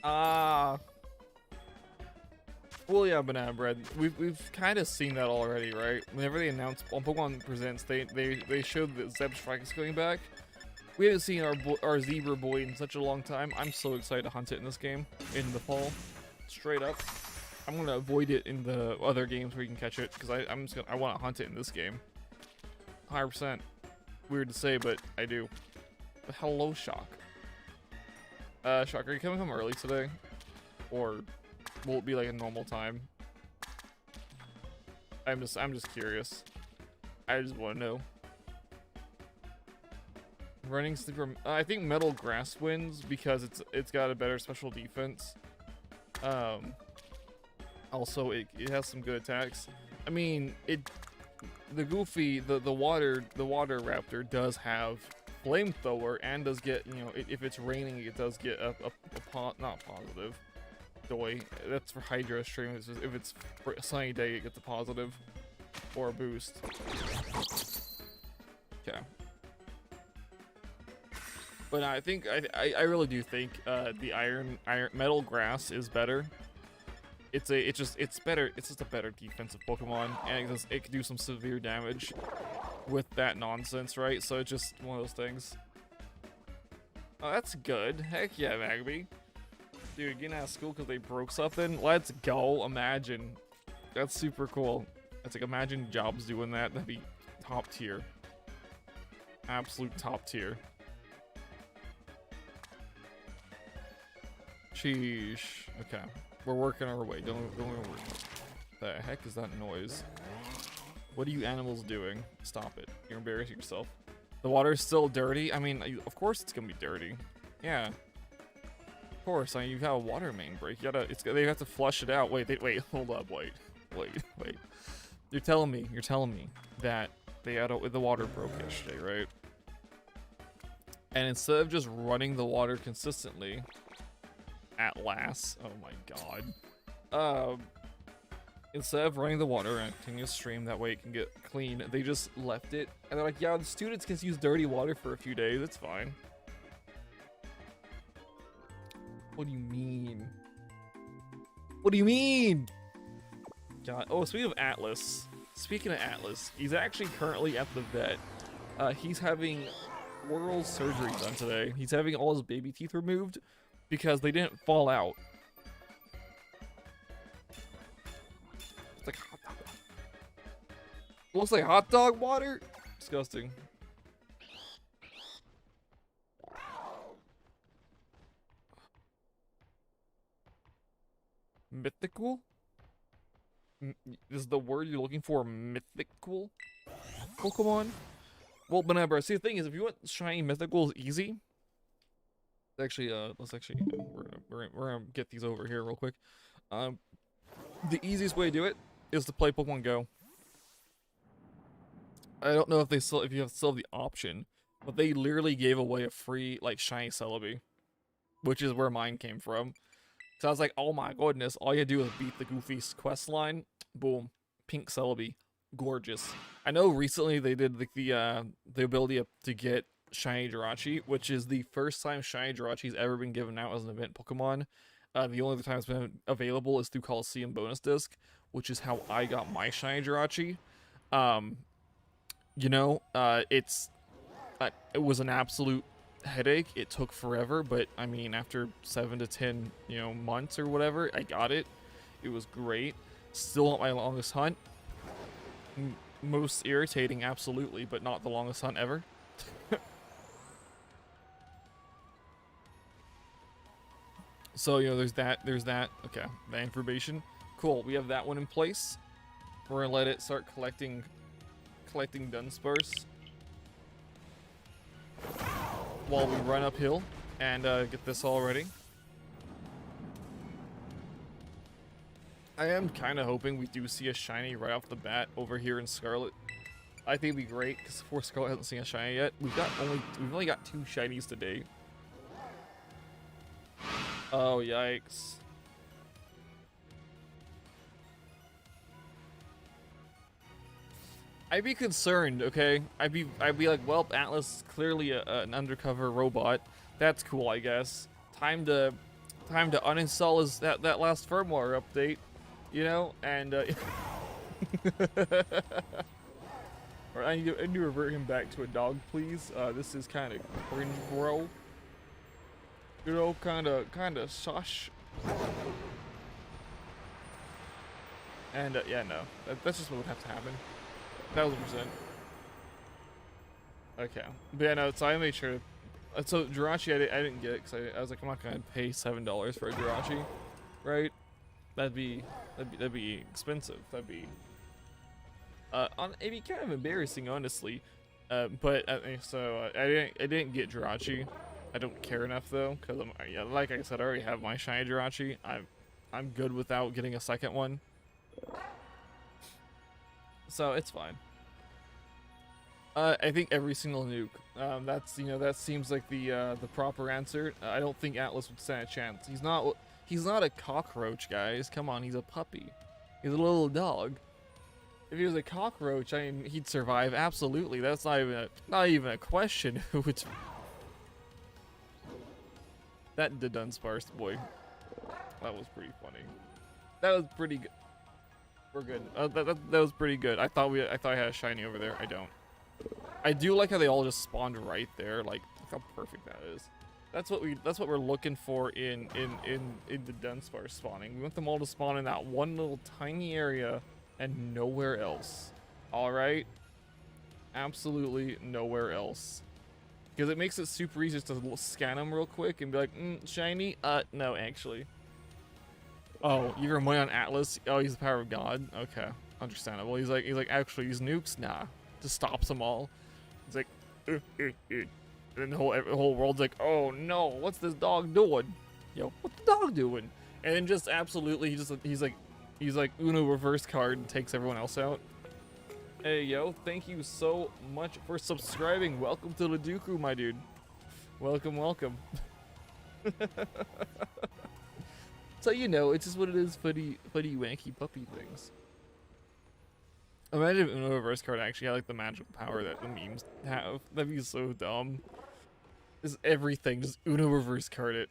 Well, yeah, Banana Bread. We've kind of seen that already, right? Whenever they announced on Pokemon Presents, they showed that Zebstrike is coming back. We haven't seen our zebra boy in such a long time. I'm so excited to hunt it in this game in the fall. Straight up, I'm gonna avoid it in the other games where you can catch it because I want to hunt it in this game. 100%. Weird to say, but I do. But hello, Shock. Shock, are you coming home early today? Or will it be like a normal time? I'm just curious. I just want to know. Running Sleeper, I think Metal Grass wins because it's got a better special defense. Also it has some good attacks. I mean, the Goofy, the water raptor does have flamethrower and does get, you know, if it's raining, it does get a not positive. Doy. That's for Hydra stream. If it's for a sunny day, it gets a positive or a boost. Okay. But I think I really do think the iron metal grass is better. It's better. It's just a better defensive Pokemon, and it can do some severe damage with that nonsense, right? So it's just one of those things. Oh, that's good. Heck yeah, Magby. Dude, getting out of school because they broke something? Let's go. Imagine. That's super cool. It's like, imagine Jobs doing that. That'd be top tier. Absolute top tier. Sheesh. Okay. We're working our way. Don't worry. The heck is that noise? What are you animals doing? Stop it. You're embarrassing yourself. The water's still dirty? I mean, of course it's gonna be dirty. Yeah. Of course. I mean, you've got a water main break. You gotta, they have to flush it out. Wait, hold up. Wait. You're telling me that they had the water broke yesterday, right? And instead of just running the water consistently, at last, oh my god. Instead of running the water and continuous stream, that way it can get clean, they just left it. And they're like, yeah, the students can use dirty water for a few days, it's fine. What do you mean? What do you mean? God. Oh, speaking of Atlas, he's actually currently at the vet. He's having oral surgery done today. He's having all his baby teeth removed because they didn't fall out. It's like hot dog water. Looks like hot dog water? Disgusting. Mythical? Is the word you're looking for mythical Pokemon? Well, Banana, see, the thing is, if you want shiny mythicals easy, actually, we're gonna get these over here real quick. The easiest way to do it is to play Pokemon Go. I don't know if they still, if you still have the option, but they literally gave away a free, like, shiny Celebi, which is where mine came from. So I was like, oh my goodness, all you do is beat the Goofy's quest line. Boom. Pink Celebi. Gorgeous. I know recently they did the ability to get Shiny Jirachi, which is the first time Shiny Jirachi's ever been given out as an event Pokemon. The only other time it's been available is through Coliseum Bonus Disc, which is how I got my Shiny Jirachi. You know, it was an absolute headache. It took forever, but I mean, after 7 to 10, you know, months or whatever, I got it. It was great. Still not my longest hunt. Most irritating, absolutely, but not the longest hunt ever. So, you know, there's that. Okay, that information. Cool, we have that one in place. We're gonna let it start collecting Dudunsparce while we run uphill and get this all ready. I am kind of hoping we do see a shiny right off the bat over here in Scarlet. I think it'd be great because before Scarlet hasn't seen a shiny yet. We've only got 2 shinies today. Oh yikes! I'd be concerned, okay? I'd be like, well, Atlas is clearly an undercover robot. That's cool, I guess. Time to uninstall that last firmware update, you know, and or I need to revert him back to a dog, please. This is kind of cringe, bro. You know, kind of shush. And yeah, no, that's just what would have to happen. 1000%. Okay, but yeah, no. So I made sure. So Jirachi, I didn't get it because I was like, I'm not gonna pay $7 for a Jirachi, right? That'd be expensive. That'd be it'd be kind of embarrassing, honestly. But I didn't get Jirachi. I don't care enough though, because yeah, like I said, I already have my shiny Jirachi. I'm good without getting a second one. So it's fine. I think every single nuke. That's, you know, that seems like the proper answer. I don't think Atlas would stand a chance. He's not a cockroach, guys. Come on, he's a puppy. He's a little dog. If he was a cockroach, I mean, he'd survive. Absolutely. That's not even a question. That Dudunsparce boy. That was pretty funny. That was pretty good. We're good. That was pretty good. I thought I had a shiny over there. I don't. I do like how they all just spawned right there. Like, look how perfect that is. That's what we're looking for in the Dudunsparce spawning. We want them all to spawn in that one little tiny area and nowhere else. All right? Absolutely nowhere else. Because it makes it super easy just to scan them real quick and be like, shiny? No, actually. Oh, you're gonna money on Atlas? Oh, he's the power of God? Okay, understandable. He's like, actually, these nukes? Nah. Just stops them all. He's like, and then the whole world's like, oh no, what's this dog doing? Yo, what's the dog doing? And then just absolutely, he's like Uno reverse card and takes everyone else out. Hey, yo, thank you so much for subscribing. Welcome to Leduku, my dude. Welcome, welcome. So, you know, it's just what it is, funny, wanky puppy things. Imagine if Uno reverse card actually had like the magical power that the memes have. That'd be so dumb. Just everything, just Uno reverse card it.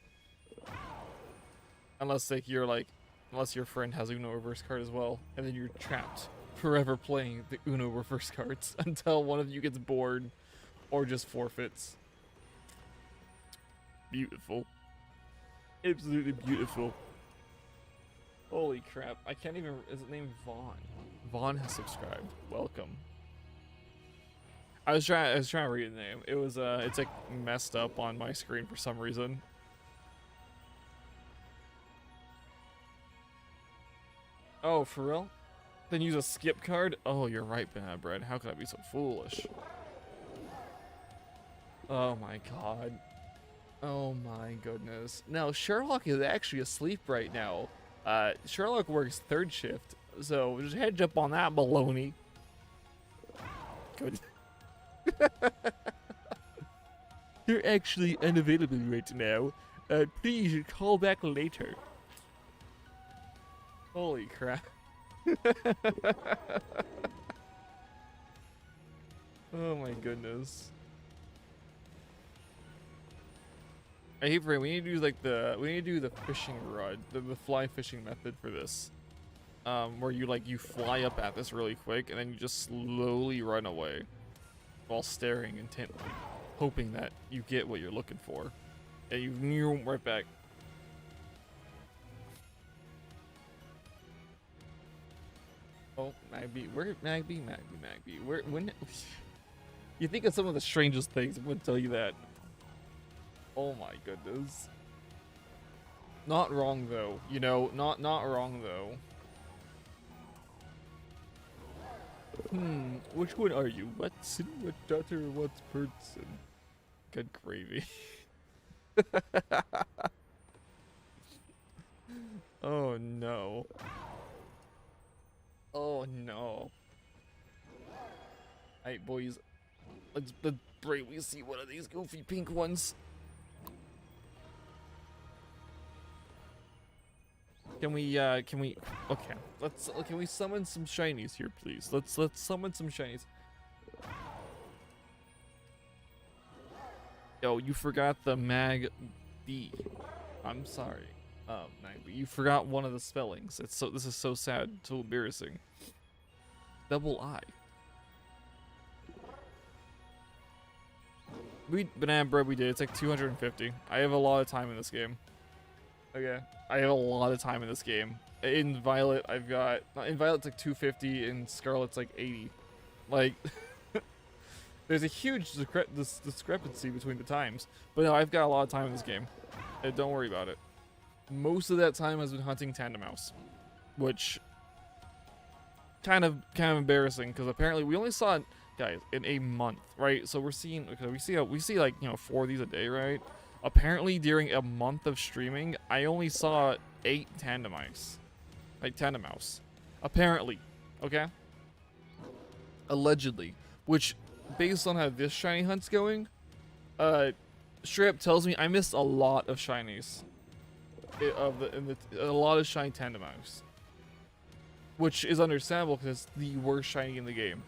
Unless unless your friend has Uno reverse card as well, and then you're trapped forever playing the Uno reverse cards until one of you gets bored or just forfeits. Beautiful. Absolutely beautiful. Holy crap, I can't even, is it named Vaughn? Vaughn has subscribed. Welcome. I was trying to read the name. It was it's like messed up on my screen for some reason. Oh, for real? Then use a skip card? Oh, you're right, Banana Bread. How could I be so foolish? Oh my god. Oh my goodness. No, Sherlock is actually asleep right now. Sherlock works third shift, so just heads up on that baloney. Good. You're actually unavailable right now. Please call back later. Holy crap. Oh my goodness. I hate for it. We need to do like the fishing rod, the fly fishing method for this. Where you fly up at this really quick and then you just slowly run away while staring intently, hoping that you get what you're looking for. And you right back. Oh, Magby, where Magby? Where when you think of some of the strangest things, I'm gonna tell you that. Oh my goodness. Not wrong though, you know, not wrong though. Which one are you? Watson, what daughter, what's person? Good gravy. Oh no. Oh no. Alright boys, let's bravely see one of these goofy pink ones. Can we, okay, can we summon some shinies here, please? Let's summon some shinies. Yo, you forgot the Mag B. I'm sorry, Mag B. You forgot one of the spellings. This is so sad, so embarrassing. Double I. Banana Bread, we did. It's like 250. I have a lot of time in this game. Okay, I have a lot of time in this game. In Violet, in Violet's like 250, in Scarlet's like 80. Like, there's a huge discrepancy between the times. But no, I've got a lot of time in this game. Don't worry about it. Most of that time has been hunting Tandem Mouse, which kind of embarrassing because apparently we only saw it, guys, in a month, right? So we're seeing, okay, we see like, you know, 4 of these a day, right? Apparently, during a month of streaming, I only saw 8 Tandem Mouse. Like, Tandem Mouse. Apparently. Okay? allegedly, which, based on how this shiny hunt's going, straight up tells me I missed a lot of shinies, a lot of shiny Tandemaus, which is understandable because it's the worst shiny in the game.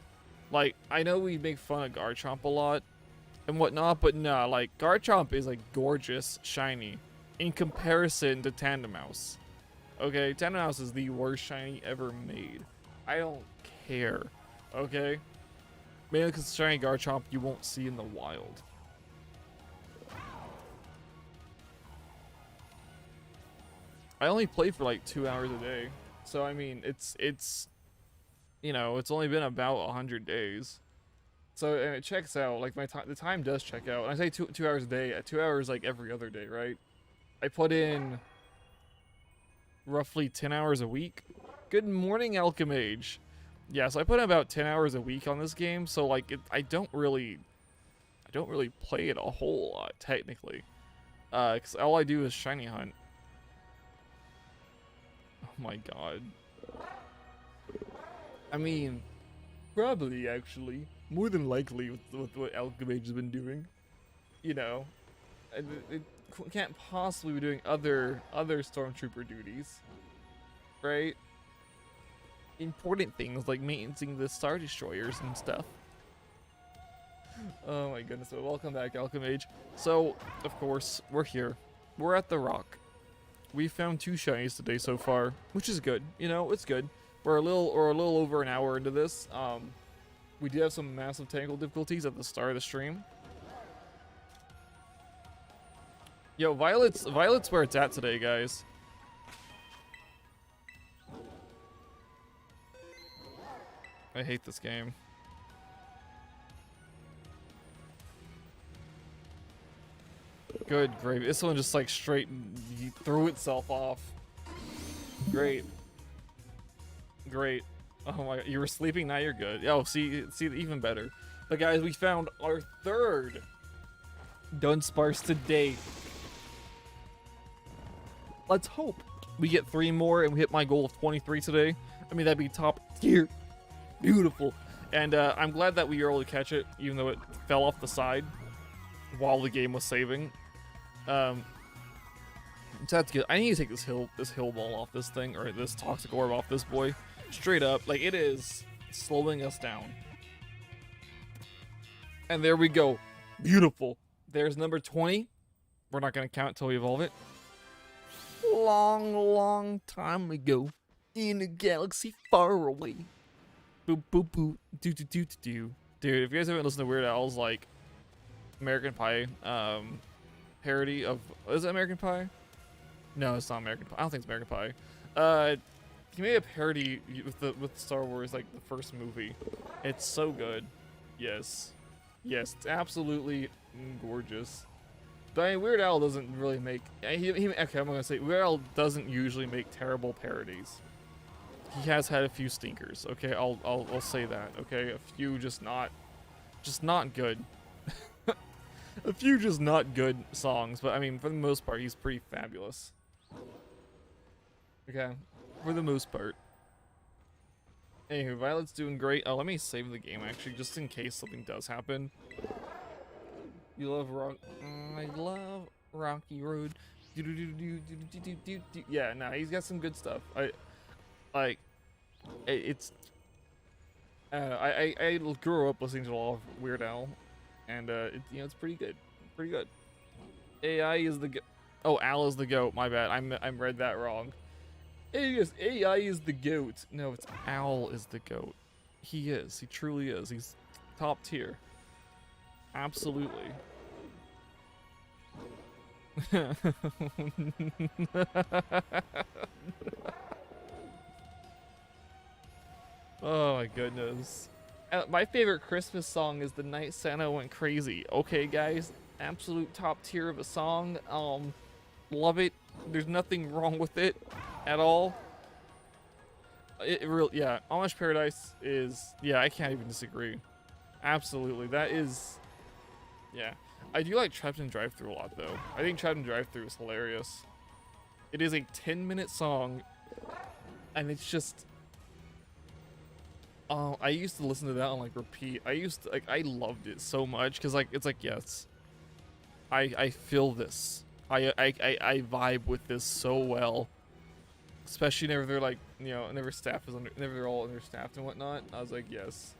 Like, I know we make fun of Garchomp a lot and whatnot, but nah, like, Garchomp is like gorgeous shiny in comparison to Tandemaus. Okay, Tandemaus is the worst shiny ever made. I don't care. Okay, mainly because shiny Garchomp you won't see in the wild. I only play for like 2 hours a day, so I mean it's you know, it's only been about 100 days. So, and it checks out, like the time does check out. And I say 2 hours a day, 2 hours like every other day, right? I put in roughly 10 hours a week. Good morning, Alchemage. Yeah, so I put in about 10 hours a week on this game, so like I don't really play it a whole lot technically. Cause all I do is shiny hunt. Oh my god. I mean, probably actually, more than likely with what Alchemage has been doing. You know, it can't possibly be doing other Stormtrooper duties, right? Important things like maintaining the Star Destroyers and stuff. Oh my goodness, so welcome back, Alchemage. So, of course, we're here. We're at the rock. We found 2 shinies today so far, which is good. You know, it's good. We're a little over an hour into this. We did have some massive technical difficulties at the start of the stream. Yo, Violet's where it's at today, guys. I hate this game. Good gravy. This one just like straight threw itself off. Great. Great. Oh my god, you were sleeping, now you're good. Oh, see, even better. But guys, we found our 3rd Dudunsparce to date. Let's hope we get 3 more and we hit my goal of 23 today. I mean, that'd be top tier. Beautiful. And I'm glad that we were able to catch it, even though it fell off the side while the game was saving. So that's good. I need to take this hill ball off this thing, or this toxic orb off this boy. Straight up, like, it is slowing us down. And there we go. Beautiful. There's number 20. We're not going to count till we evolve it. Long time ago, in a galaxy far away. Boop, boop, boop. Do, do, do, do, do. Dude, if you guys haven't listened to Weird Al's, like, American Pie, parody of... Is it American Pie? No, it's not American Pie. I don't think it's American Pie. He made a parody with Star Wars, like the first movie. It's so good. Yes, it's absolutely gorgeous. But I mean, Weird Al doesn't really make. Okay, I'm gonna say Weird Al doesn't usually make terrible parodies. He has had a few stinkers. Okay, I'll say that. Okay, a few just not good. A few just not good songs, but I mean, for the most part, he's pretty fabulous. Okay. For the most part. Anywho, Violet's doing great. Oh, let me save the game, actually, just in case something does happen. You love rock. I love Rocky Road. Yeah, nah, he's got some good stuff. I grew up listening to a lot of Weird Al, and you know, it's pretty good. Pretty good. AI is the oh, Al is the goat. My bad. I read that wrong. Yes, AI is the goat. No, it's Al is the goat. He is. He truly is. He's top tier. Absolutely. Oh my goodness. My favorite Christmas song is The Night Santa Went Crazy. Okay, guys. Absolute top tier of a song. Love it. There's nothing wrong with it at all. It really, yeah. Amish Paradise is, yeah, I can't even disagree. Absolutely, that is, yeah. I do like Trapped in Drive-Thru a lot, though. I think Trapped in Drive-Thru is hilarious. It is a 10-minute song, and it's just Oh, I used to listen to that on like repeat. I loved it so much because like it's like yes, I feel this. I vibe with this so well, especially whenever they're like whenever whenever they're all understaffed and whatnot. I was like yes,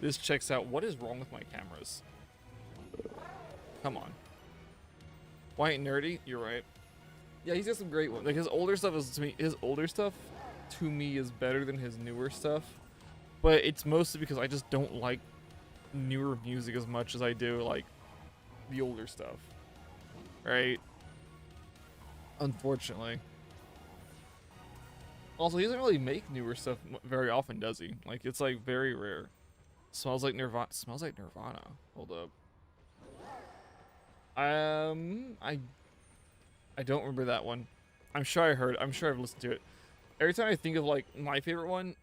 this checks out. What is wrong with my cameras? Come on. White and nerdy. You're right. Yeah, he's got some great ones. Like his older stuff is to me. His older stuff to me is better than his newer stuff, but it's mostly because I just don't like newer music as much as I do like the older stuff, right? Unfortunately. Also, he doesn't really make newer stuff very often, does he? Like it's like very rare. Smells like Nirvana. Smells like Nirvana. Hold up. I don't remember that one. I'm sure I heard. I'm sure I've listened to it. Every time I think of like my favorite one,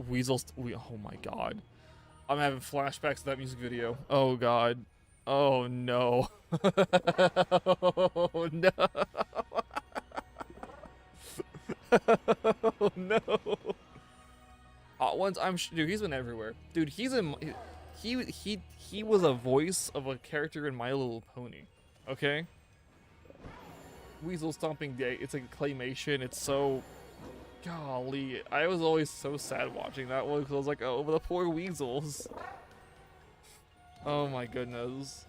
Weasel's. Oh my god, I'm having flashbacks to that music video. Oh god. Oh no. Oh no. Oh no. Hot Ones. Dude. He's been everywhere. Dude. He's in. He was a voice of a character in My Little Pony. Okay. Weasel Stomping Day. It's like claymation. It's so. Golly, I was always so sad watching that one because I was like, oh, the poor weasels. Oh my goodness.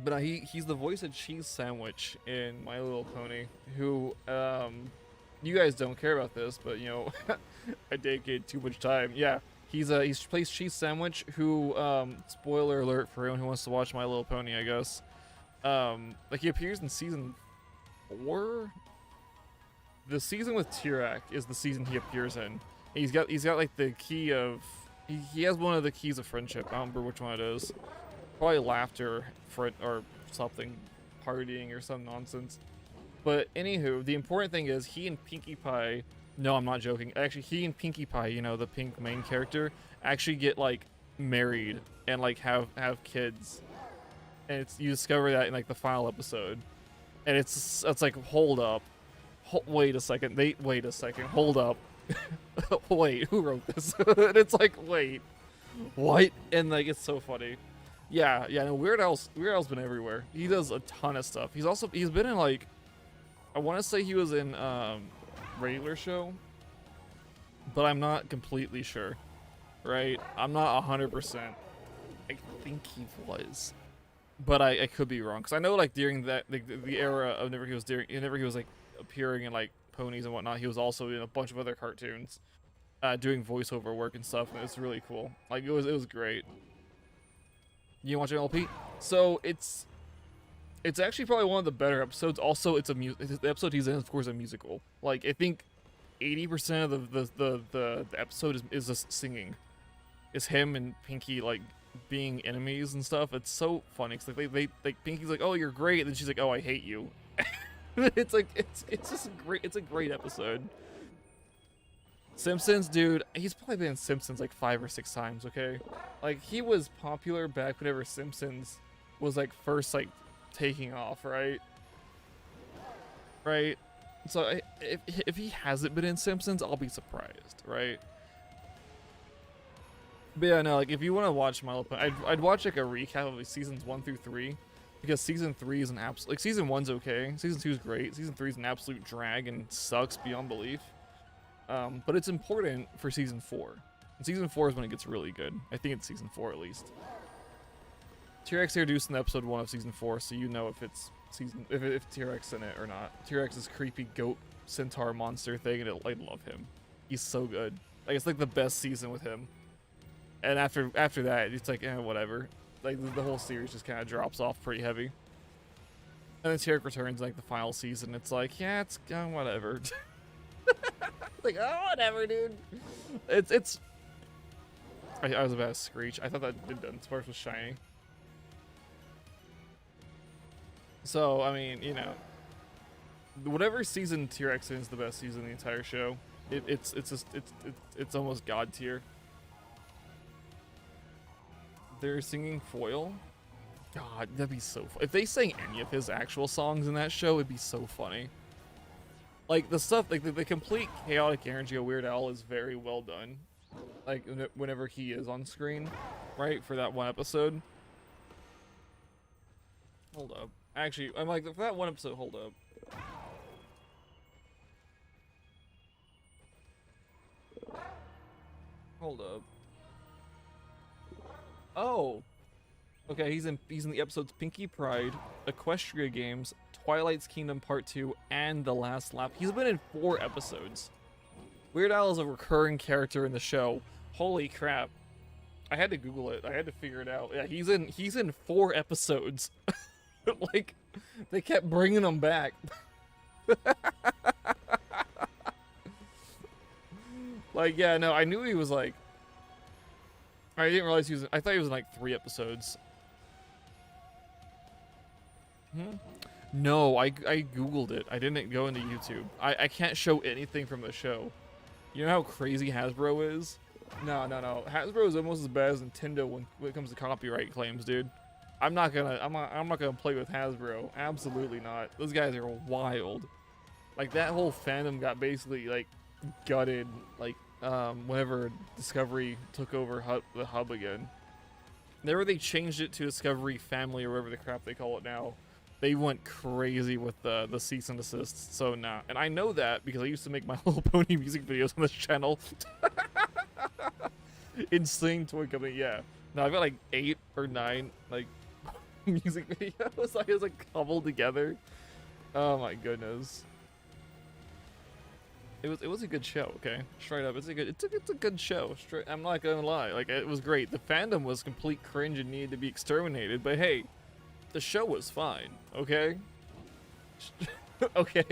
But he's the voice of Cheese Sandwich in My Little Pony, who, you guys don't care about this, but you know, I dedicated too much time. Yeah, he plays Cheese Sandwich, who, spoiler alert for anyone who wants to watch My Little Pony, I guess. Like he appears in season 4. The season with Tirak is the season he appears in. He's got like the key of he has one of the keys of friendship. I don't remember which one it is. Probably laughter, or something, partying or some nonsense. But anywho, the important thing is he and Pinkie Pie. No, I'm not joking. Actually, he and Pinkie Pie, you know, the pink main character, actually get like married and like have kids. And you discover that in like the final episode, and it's like hold up. Wait a second. Wait a second. Hold up. Wait, who wrote this? And it's like, wait, what? And like, it's so funny. Yeah. No, Weird Al's been everywhere. He does a ton of stuff. He's been in like, I want to say he was in Regular Show, but I'm not completely sure. Right? I'm not 100%. I think he was, but I could be wrong because I know like during that the era of whenever he was like appearing in like ponies and whatnot, he was also in a bunch of other cartoons doing voiceover work and stuff, and it's really cool. Like it was great. You watch LP? So it's actually probably one of the better episodes. Also, the episode he's in is of course a musical. Like I think 80% of the episode is just singing. It's him and Pinkie like being enemies and stuff. It's so funny because like they Pinkie's like, oh, you're great, and then she's like, oh, I hate you. It's like it's just a great episode. Simpsons, dude, he's probably been in Simpsons like 5 or 6 times. Okay, like he was popular back whenever Simpsons was like first like taking off, right? So if he hasn't been in Simpsons, I'll be surprised, right? But yeah, no, like if you want to watch My Little Pony, I'd watch like a recap of like, seasons 1 through 3. Because season 3 is an absolute, like season 1's okay, season 2 is great, season 3 is an absolute drag and sucks beyond belief. But it's important for season 4. And season 4 is when it gets really good. I think it's season 4 at least. T-Rex introduced in episode 1 of season 4, so you know if it's if T-Rex in it or not. T-Rex is creepy goat centaur monster thing, and I love him. He's so good. Like it's like the best season with him. And after that, it's like whatever. Like the whole series just kind of drops off pretty heavy. And then T-Rex returns like the final season. It's like, yeah, it's whatever. Like, oh, whatever, dude. It's. I was about to screech. I thought that Dudunsparce was shiny. So I mean, you know, whatever season T-Rex is the best season in the entire show. It's almost god tier. They're singing Foil. God, that'd be so fun. If they sang any of his actual songs in that show, it'd be so funny. Like the stuff, like the complete chaotic energy of Weird Al is very well done. Like whenever he is on screen, right, for that one episode. Hold up. Actually, I'm like, for that one episode, hold up. Hold up. Oh. Okay, he's in the episodes Pinky Pride, Equestria Games, Twilight's Kingdom Part 2, and The Last Lap. He's been in 4 episodes. Weird Al is a recurring character in the show. Holy crap. I had to Google it. I had to figure it out. Yeah, he's in 4 episodes. Like, they kept bringing him back. Like, yeah, no, I knew he was like... I didn't realize he was... I thought he was in like 3 episodes. No, I Googled it. I didn't go into YouTube. I can't show anything from the show. You know how crazy Hasbro is? No. Hasbro is almost as bad as Nintendo when it comes to copyright claims, dude. I'm not gonna play with Hasbro. Absolutely not. Those guys are wild. Like, that whole fandom got basically like gutted, like whenever Discovery took over the hub again. Whenever they changed it to Discovery Family or whatever the crap they call it now, they went crazy with the cease and desist. So nah. And I know that because I used to make My Little Pony music videos on this channel. Insane toy company, yeah. No, I've got like 8 or 9 like music videos I was like cobbled together. Oh my goodness. It was a good show, okay? Straight up, it's a good show. Straight, I'm not gonna lie, like, it was great. The fandom was complete cringe and needed to be exterminated, but hey, the show was fine, okay? Okay.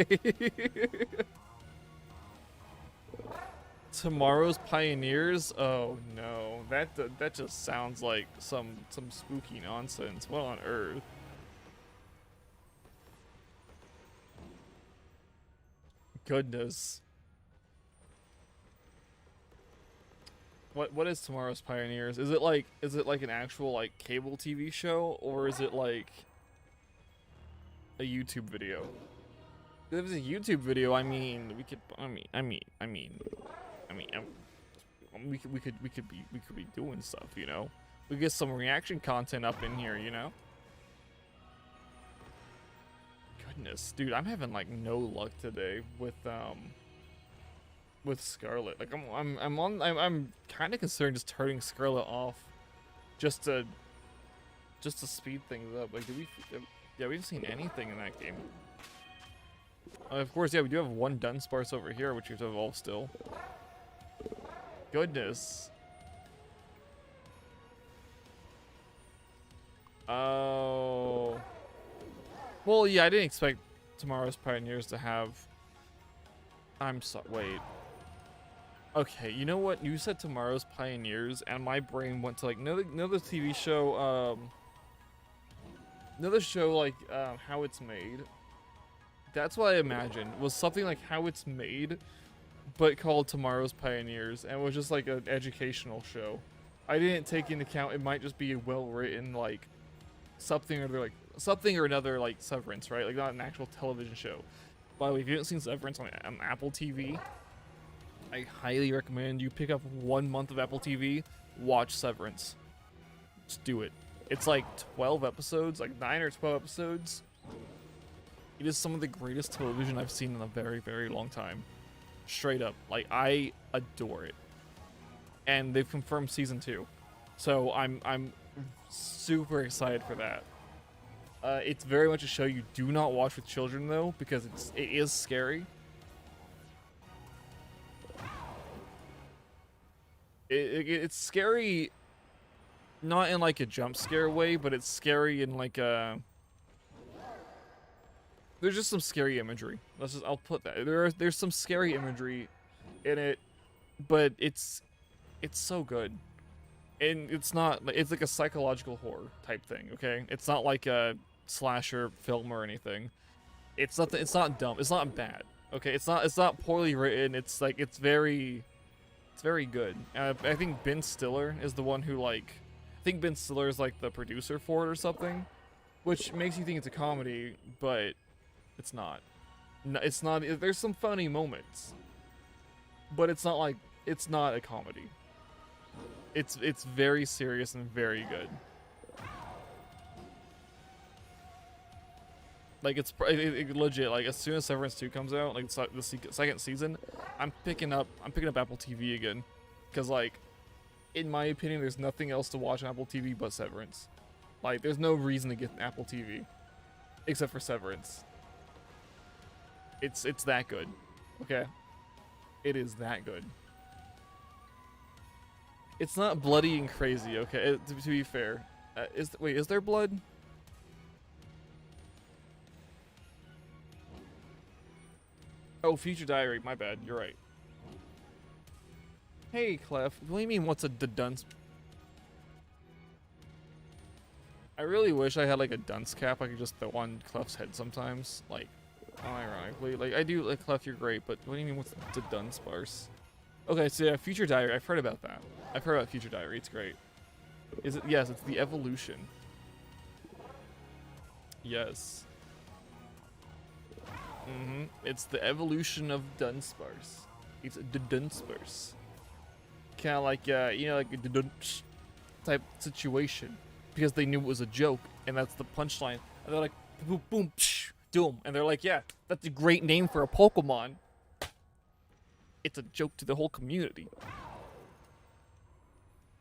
Tomorrow's Pioneers? Oh no, that just sounds like some spooky nonsense. What on earth? Goodness. What is Tomorrow's Pioneers? Is it like an actual like cable TV show, or is it like a YouTube video? If it's a YouTube video, I mean, we could be doing stuff, you know? We get some reaction content up in here, you know? Goodness, dude, I'm having like no luck today with Scarlet. Like, I'm kind of concerned just turning Scarlet off just to speed things up. Like, we haven't seen anything in that game. Of course, yeah, we do have one Dudunsparce over here, which we have to evolve still. Goodness. Oh. Well, yeah, I didn't expect Tomorrow's Pioneers to have... wait. Okay, you know what? You said Tomorrow's Pioneers, and my brain went to, like, another TV show, another show, like, How It's Made. That's what I imagined, was something like How It's Made, but called Tomorrow's Pioneers, and it was just like an educational show. I didn't take into account it might just be a well-written, like, something or another, like, Severance, right? Like, not an actual television show. By the way, if you haven't seen Severance on Apple TV, I highly recommend you pick up 1 month of Apple TV, watch Severance. Just do it. It's like 12 episodes, like 9 or 12 episodes. It is some of the greatest television I've seen in a very, very long time. Straight up. Like, I adore it. And they've confirmed season 2. So I'm super excited for that. It's very much a show you do not watch with children, though, because it is scary. It's scary, not in like a jump scare way, but it's scary in like a... There's just some scary imagery. I'll put that. There's some scary imagery in it, but it's so good. And it's like a psychological horror type thing, okay? It's not like a slasher film or anything. It's not dumb. It's not bad. Okay? It's not poorly written. It's very good. I think Ben Stiller is the one who, like, I think Ben Stiller is like the producer for it or something, which makes you think it's a comedy, but it's not. No, it's not. There's some funny moments, but it's not like it's not a comedy. It's very serious and very good. Like it's legit. Like as soon as Severance 2 comes out, like the second season, I'm picking up Apple TV again, because like, in my opinion, there's nothing else to watch on Apple TV but Severance. Like there's no reason to get an Apple TV, except for Severance. It's that good, okay? It is that good. It's not bloody and crazy, okay? To be fair, is there blood? Oh, Future Diary. My bad. You're right. Hey, Clef. What do you mean? What's a dunce? I really wish I had like a dunce cap I could just throw on Clef's head sometimes. Like, unironically. Like, I do like Clef. You're great, but what do you mean? What's the Dudunsparce? Okay, so yeah, Future Diary. I've heard about that. I've heard about Future Diary. It's great. Is it? Yes, it's the evolution. Yes. It's the evolution of Dudunsparce. It's a Dudunsparce. Kind of like, you know, like a Dudunsh type situation. Because they knew it was a joke, and that's the punchline. And they're like, boom, boom, psh, doom. And they're like, yeah, that's a great name for a Pokemon. It's a joke to the whole community.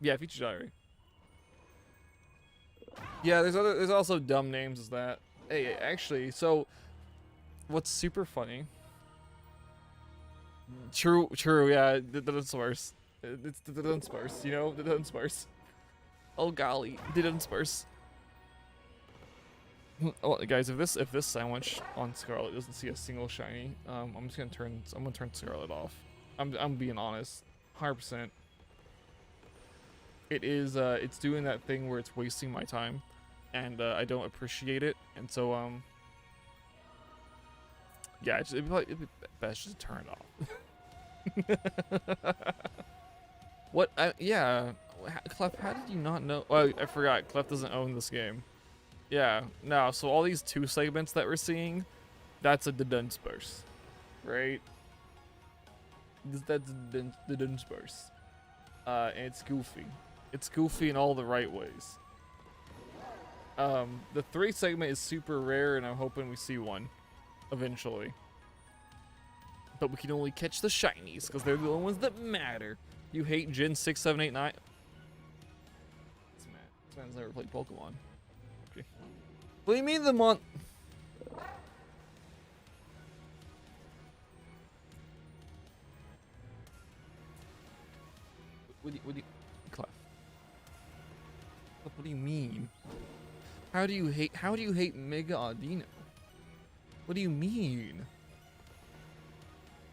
Yeah, Future Diary. Yeah, there's also dumb names as that. Hey, actually, so what's super funny? True, yeah, the Dudunsparce. It's the Dudunsparce, you know, the Dudunsparce. Oh golly, the Dudunsparce. Oh, guys, if this sandwich on Scarlet doesn't see a single shiny, I'm gonna turn Scarlet off. I'm being honest, 100%. It is it's doing that thing where it's wasting my time, and I don't appreciate it, and so yeah, it'd be best just to turn it off. What? Yeah, Clef, how did you not know? Oh, I forgot. Clef doesn't own this game. Yeah, no. So all these 2 segments that we're seeing, that's a Dudunsparce, right? That's the Dudunsparce. And it's goofy. It's goofy in all the right ways. The 3 segment is super rare, and I'm hoping we see one eventually. But we can only catch the shinies because they're the only ones that matter. You hate Gen 6, 7, 8, 9. This man's never played Pokemon. Okay. What do you mean the mon? What do you, Clef? What do you mean? How do you hate Mega Audino? What do you mean?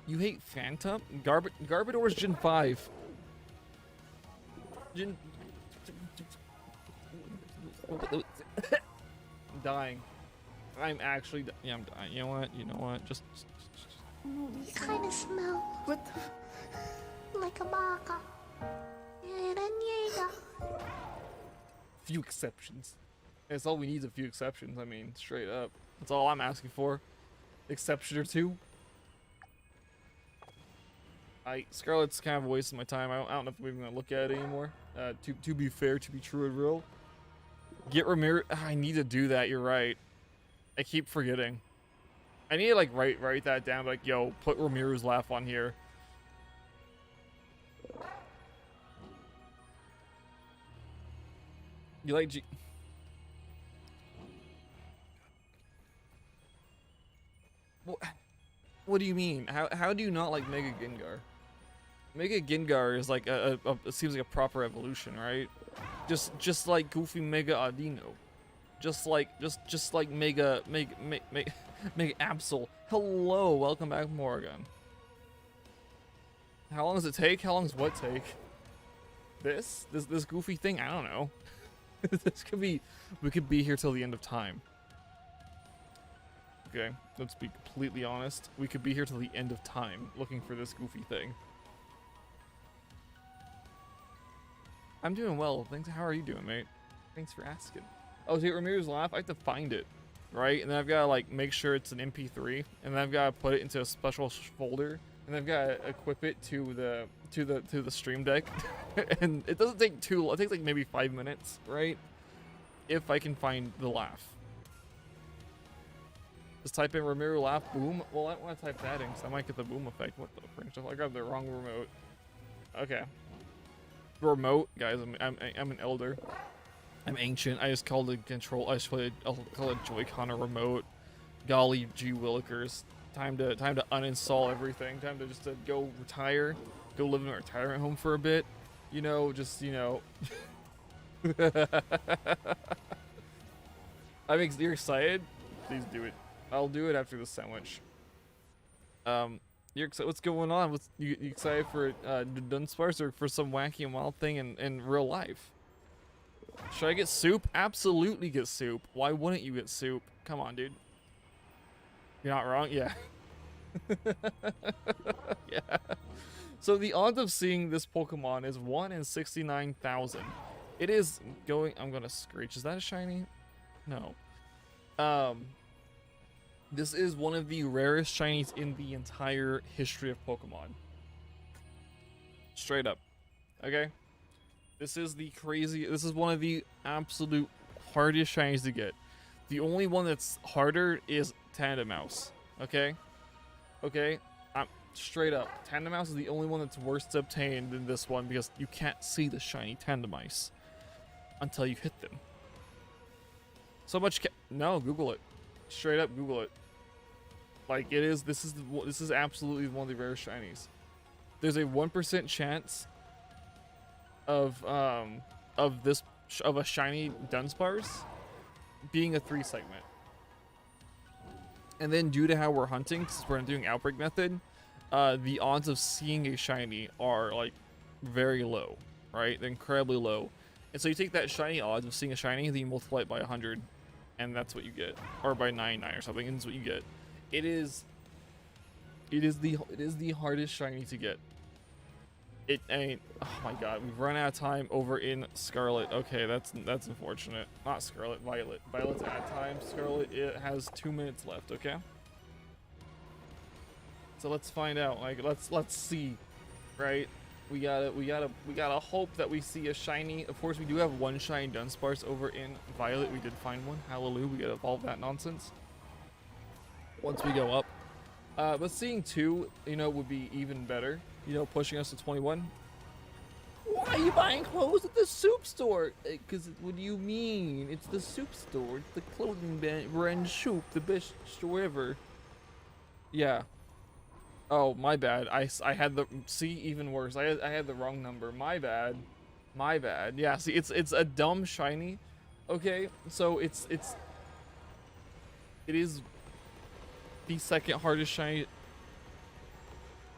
You hate Phantom? Garbodor's Gen 5. I'm dying. I'm actually yeah, I'm dying. You know what? Just You kind of smell. What the? Like a baka. Few exceptions. That's all we need is a few exceptions. I mean, straight up. That's all I'm asking for. Exception or 2. Scarlet's kind of a waste of my time. I don't know if we're even gonna look at it anymore. To be fair, to be true and real. Get Ramirez. I need to do that. You're right. I keep forgetting. I need to like write that down. Like, yo, put Ramirez's laugh on here. You like G? What do you mean? How do you not like Mega Gengar? Mega Gengar is like it seems like a proper evolution, right? Just like Goofy Mega Audino. Just like Mega Absol. Hello, welcome back, Morgan. How long does it take? How long does what take? This goofy thing? I don't know. We could be here till the end of time. Okay, let's be completely honest. We could be here till the end of time looking for this goofy thing. I'm doing well. Thanks. How are you doing, mate? Thanks for asking. Oh, is it Ramirez's laugh? I have to find it. right? And then I've got to like make sure it's an MP3, and then I've got to put it into a special folder, and I've got to equip it to the Stream Deck. And it doesn't take too long. It takes like maybe 5 minutes, right? If I can find the laugh. Just type in Ramiro laugh boom. Well, I don't want to type that in because I might get the boom effect. What the frick? I grabbed the wrong remote. Okay. Remote, guys. I'm an elder. I'm ancient. I just called it control. I'll call it Joy-Con a remote. Golly gee willikers. Time to uninstall everything. Time to just go retire. Go live in a retirement home for a bit. You know, just you're excited? Please do it. I'll do it after the sandwich. You're excited? What's going on? You excited for Dudunsparce or for some wacky and wild thing in real life? Should I get soup? Absolutely get soup. Why wouldn't you get soup? Come on, dude. You're not wrong? Yeah. Yeah. So the odds of seeing this Pokemon is 1 in 69,000. It is going... I'm gonna screech. Is that a shiny? No. This is one of the rarest shinies in the entire history of Pokemon. Straight up. Okay? This is one of the absolute hardest shinies to get. The only one that's harder is Tandemaus. Okay? Okay? I'm straight up. Tandemaus is the only one that's worse to obtain than this one because you can't see the shiny Tandemice until you hit them. So much no, Google it. Straight up Google it. Like it is this is absolutely one of the rarest shinies. There's a 1% chance of a shiny Dunsparce being a 3 segment. And then due to how we're hunting, since we're doing outbreak method, the odds of seeing a shiny are like very low, right? They're incredibly low. And so you take that shiny odds of seeing a shiny, then you multiply it by 100, and that's what you get, or by 99 or something, and that's what you get. It is the hardest shiny to get. It ain't. Oh my god, we've run out of time over in Scarlet. Okay, that's unfortunate. Not Scarlet, Violet. Violet's out of time. Scarlet, it has 2 minutes left. Okay. So let's find out. Like let's see, right? We gotta hope that we see a shiny. Of course, we do have one shiny Dunsparce over in Violet. We did find one. Hallelujah. We gotta evolve that nonsense once we go up. But seeing 2, would be even better. Pushing us to 21. Why are you buying clothes at the soup store? Because what do you mean? It's the soup store. It's the clothing brand soup. The best store ever. Yeah. Oh, my bad. I had the... See, even worse. I had the wrong number. My bad. My bad. Yeah, see, it's a dumb shiny. Okay, so it is the second hardest shiny.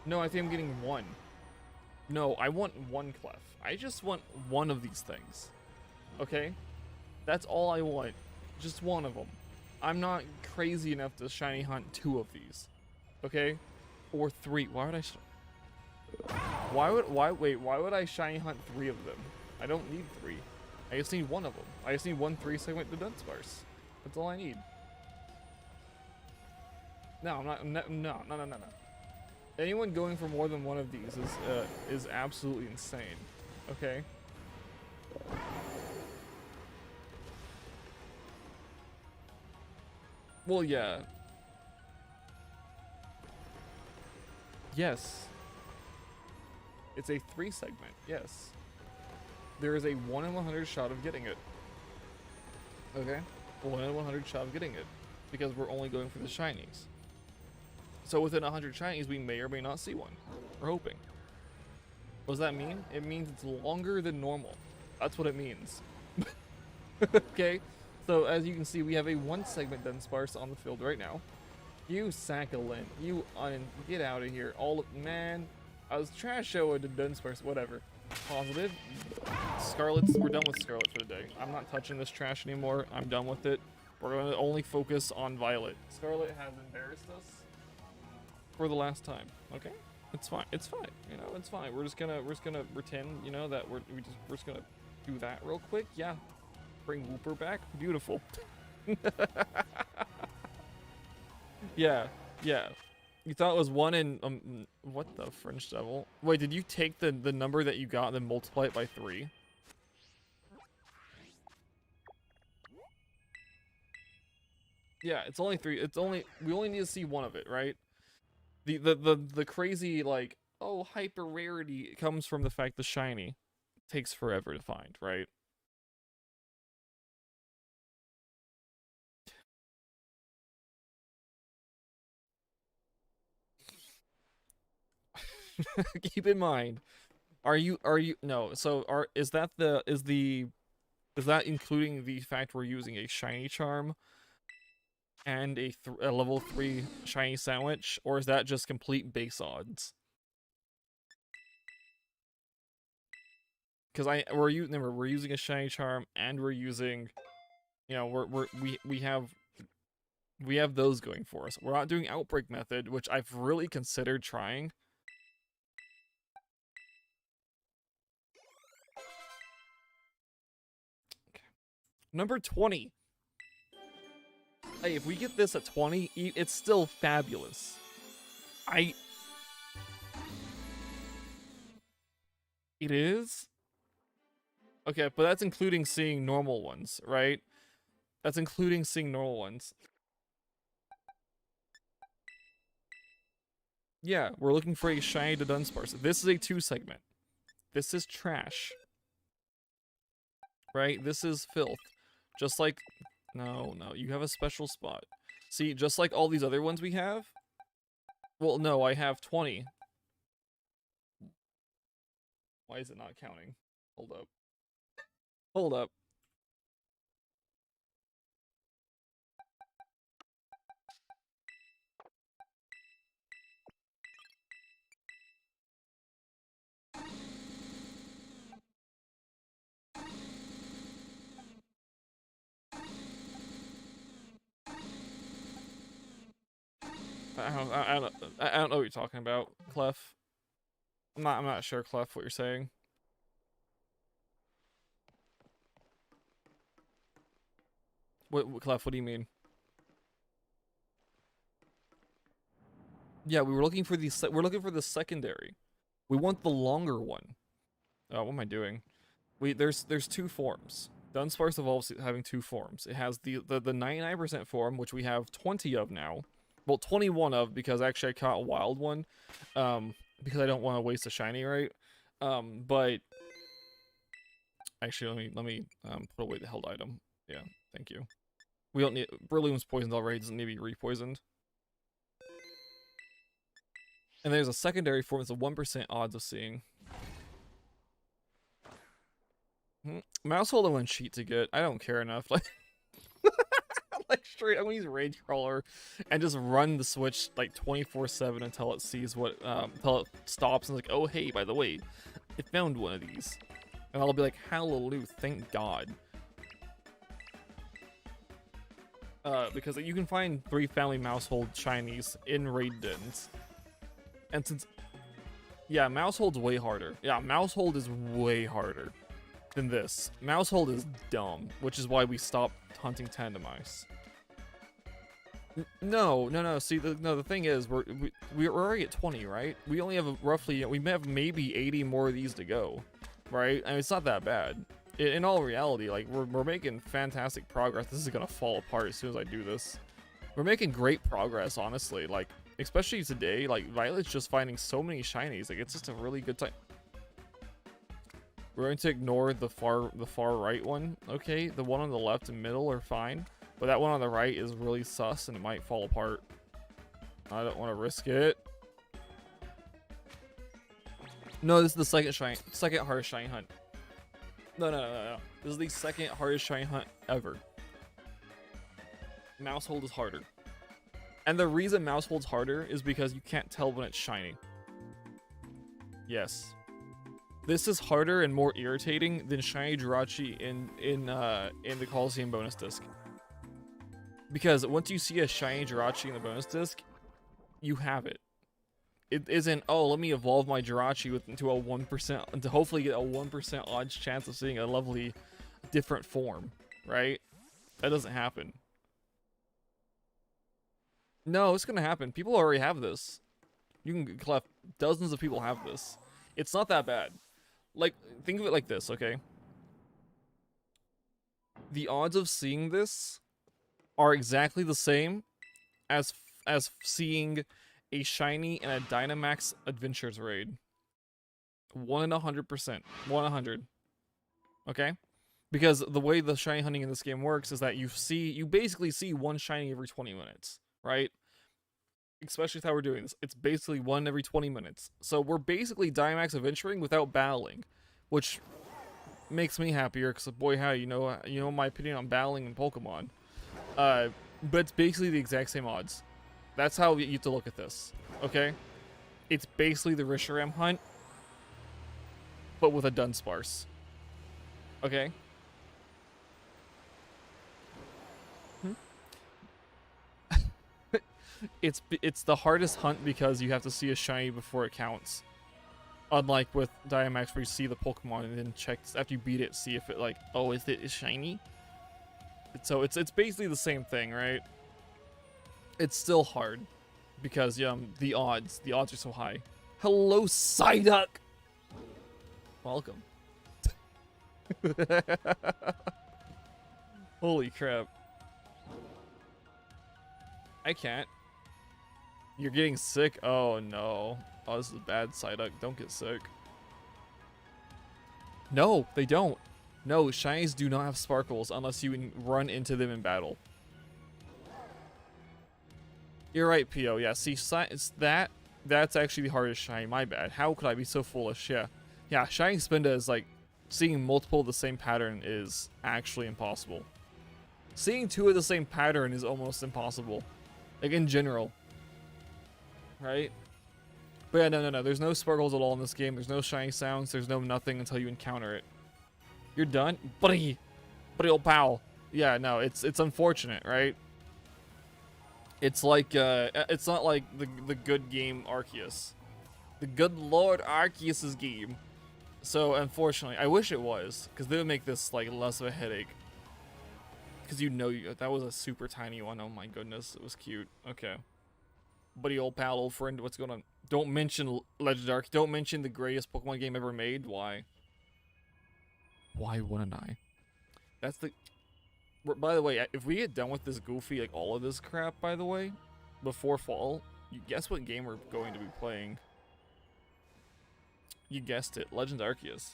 No, I think I'm getting 1. No, I want 1 Clef. I just want 1 of these things. Okay? That's all I want. Just 1 of them. I'm not crazy enough to shiny hunt 2 of these. Okay? Or 3. Why would I shiny hunt 3 of them? I don't need 3. I just need 1 of them. I just need 1 3-segment Dudunsparce. That's all I need. No, I'm not. No. Anyone going for more than 1 of these is absolutely insane. Okay. Well, yeah. Yes. It's a 3-segment. Yes. There is a 1 in 100 shot of getting it. Okay. 1 in 100 shot of getting it, because we're only going for the shinies. So within 100 shinies, we may or may not see one. We're hoping. What does that mean? It means it's longer than normal. That's what it means. Okay? So as you can see, we have a 1-segment Dunsparce on the field right now. You sack of lint. You get out of here. Man, I was trying to show a Dudunsparce, whatever. Positive. Scarlet's, we're done with Scarlet for the day. I'm not touching this trash anymore. I'm done with it. We're going to only focus on Violet. Scarlet has embarrassed us for the last time. Okay, it's fine. It's fine. It's fine. We're just gonna pretend, that we're just gonna do that real quick. Yeah, bring Wooper back. Beautiful. Yeah, yeah. You thought it was 1 in what the French devil? Wait, did you take the number that you got and then multiply it by 3? Yeah, it's only 3. It's only we only need to see 1 of it, right? The crazy like, oh, hyper rarity comes from the fact the shiny takes forever to find, right? Keep in mind, are you no, so is that including the fact we're using a shiny charm and a level 3 shiny sandwich, or is that just complete base odds? Because we're using a shiny charm and we're using, you know, we have those going for us. We're not doing outbreak method, which I've really considered trying. Okay. Number 20. Hey, if we get this at 20, it's still fabulous. It is? Okay, but that's including seeing normal ones, right? That's including seeing normal ones. Yeah, we're looking for a shiny Dudunsparce. This is a 2 segment. This is trash. Right? This is filth. Just like... No, you have a special spot. See, just like all these other ones we have... Well, no, I have 20. Why is it not counting? Hold up. Hold up. I don't know what you're talking about, Clef. I'm not sure, Clef, what you're saying. What Clef, what do you mean? Yeah, we're looking for the secondary. We want the longer one. Oh, what am I doing? There's 2 forms. Dunsparce evolves having 2 forms. It has the 99% form, which we have 20 of now. Well, 21 of, because actually I caught a wild one. Because I don't want to waste a shiny, right? But actually let me put away the held item. Yeah, thank you. We don't need Beryllium's poisoned already, doesn't need to be re-poisoned. And there's a secondary form that's a 1% odds of seeing. Mousehold I want cheat to get. I don't care enough. Like, like straight, I'm gonna use Rage Crawler and just run the switch like 24/7 until it sees what, until it stops and it's like, oh hey, by the way, it found one of these, and I'll be like, hallelujah, thank God. Because you can find 3 family Mousehold shinies in raid dens, and since, yeah, Mousehold's way harder. Yeah, Mousehold is way harder than this. Mousehold is dumb, which is why we stopped hunting Tandemice. No. See, the thing is, we're already at 20, right? We only have we have maybe 80 more of these to go, right? I mean, it's not that bad. In all reality, like, we're making fantastic progress. This is gonna fall apart as soon as I do this. We're making great progress, honestly. Like, especially today, like, Violet's just finding so many shinies. Like, it's just a really good time. We're going to ignore the far right one. Okay, the one on the left and middle are fine, but that one on the right is really sus and it might fall apart. I don't want to risk it. No, this is the second hardest shiny hunt. No. This is the second hardest shiny hunt ever. Mousehold is harder. And the reason Mousehold's harder is because you can't tell when it's shiny. Yes. This is harder and more irritating than shiny Jirachi in the Coliseum bonus disc. Because once you see a shiny Jirachi in the bonus disc, you have it. It isn't, oh, let me evolve my Jirachi into a 1%, and to hopefully get a 1% odds chance of seeing a lovely different form, right? That doesn't happen. No, it's gonna happen. People already have this. You can collect dozens of people have this. It's not that bad. Like, think of it like this, okay? The odds of seeing this are exactly the same as seeing a shiny in a Dynamax Adventures raid. 1 in 100%. 1 in 100. Okay? Because the way the shiny hunting in this game works is that you basically see one shiny every 20 minutes, right? Especially with how we're doing this. It's basically one every 20 minutes. So we're basically Dynamax adventuring without battling, which makes me happier because boy howdy, you know my opinion on battling in Pokemon. But it's basically the exact same odds. That's how you have to look at this, okay? It's basically the Reshiram hunt, but with a Dudunsparce. Okay? It's the hardest hunt because you have to see a shiny before it counts. Unlike with Dynamax where you see the Pokemon and then check after you beat it, see if it like, oh, is it shiny? So it's basically the same thing, right? It's still hard because the odds are so high. Hello, Psyduck. Welcome. Holy crap. I can't. You're getting sick? Oh no. Oh, this is bad, Psyduck. Don't get sick. No, they don't. No, shinies do not have sparkles unless you run into them in battle. You're right, Pio. Yeah, see, that's actually the hardest shiny. My bad. How could I be so foolish? Yeah. Yeah, Shining Spinda is like, seeing multiple of the same pattern is actually impossible. Seeing two of the same pattern is almost impossible. Like, in general. Right? But yeah, no. There's no sparkles at all in this game. There's no shiny sounds. There's no nothing until you encounter it. You're done? Buddy! Buddy old pal. Yeah, no, it's unfortunate, right? It's like, it's not like the good game Arceus. The good Lord Arceus's game. So, unfortunately, I wish it was, because they would make this, like, less of a headache. Because that was a super tiny one. Oh my goodness, it was cute. Okay. Buddy old pal, old friend, what's going on? Don't mention Legend Arc. Don't mention the greatest Pokemon game ever made. Why? Why wouldn't I? That's the... By the way, if we get done with this goofy, like, all of this crap, by the way, before fall, you guess what game we're going to be playing? You guessed it, Legend Arceus.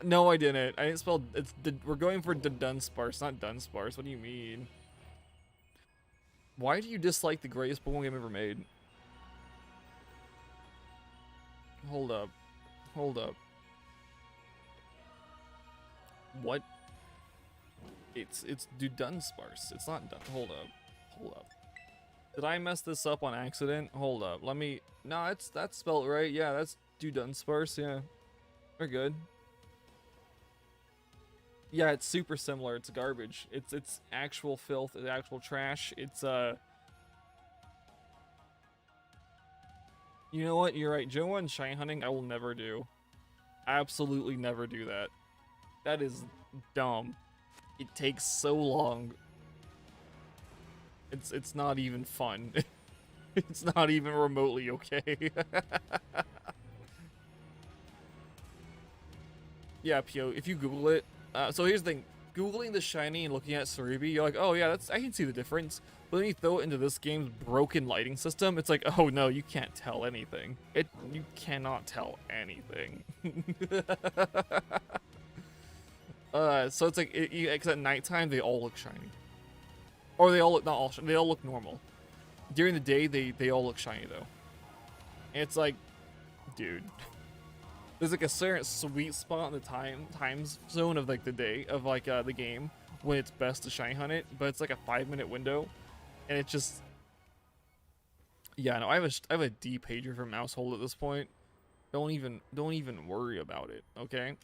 No, I didn't. I didn't spell. We're going for Dudunsparce, not Dunsparce. What do you mean? Why do you dislike the greatest Pokemon game ever made? Hold up. Hold up. What? It's Dudunsparce. It's not Hold up. Hold up. Did I mess this up on accident? Hold up. Let me... No, that's spelled right. Yeah, that's Dudunsparce. Yeah. We're good. Yeah, it's super similar. It's garbage. It's actual filth. It's actual trash. It's, You know what? You're right. Gen 1 shiny hunting, I will never do. Absolutely never do that. That is dumb. It takes so long. It's not even fun. It's not even remotely okay. Yeah, Pio, if you Google it, so here's the thing. Googling the shiny and looking at Cerebi, you're like, oh yeah, I can see the difference. But then you throw it into this game's broken lighting system, it's like, oh no, you can't tell anything. You cannot tell anything. So it's like, because at nighttime they all look shiny. Or they all look, not all shiny, they all look normal. During the day, they all look shiny though. And it's like, dude. There's like a certain sweet spot in the time zone of like the day of like the game when it's best to shiny hunt it, but it's like a 5-minute window, and it just, yeah, no, I have a D pager for Mousehold at this point. Don't even worry about it, okay?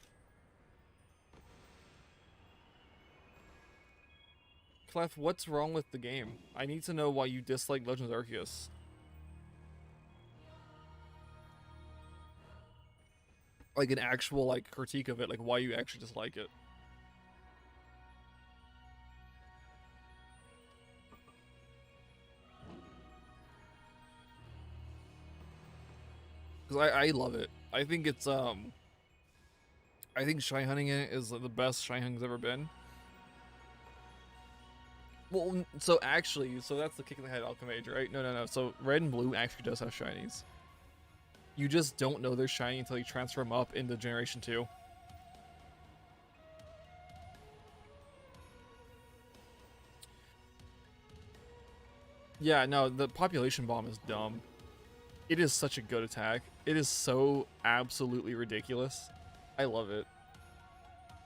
Clef, what's wrong with the game? I need to know why you dislike Legends Arceus. Like an actual like critique of it, like why you actually dislike it. Because I love it. I think it's I think shiny hunting in it is like the best shiny hunting's ever been. Well, so actually, so that's the kick in the head Alchemage, right? No. So red and blue actually does have shinies. You just don't know they're shiny until you transfer them up into Generation 2. Yeah, no, the population bomb is dumb. It is such a good attack. It is so absolutely ridiculous. I love it.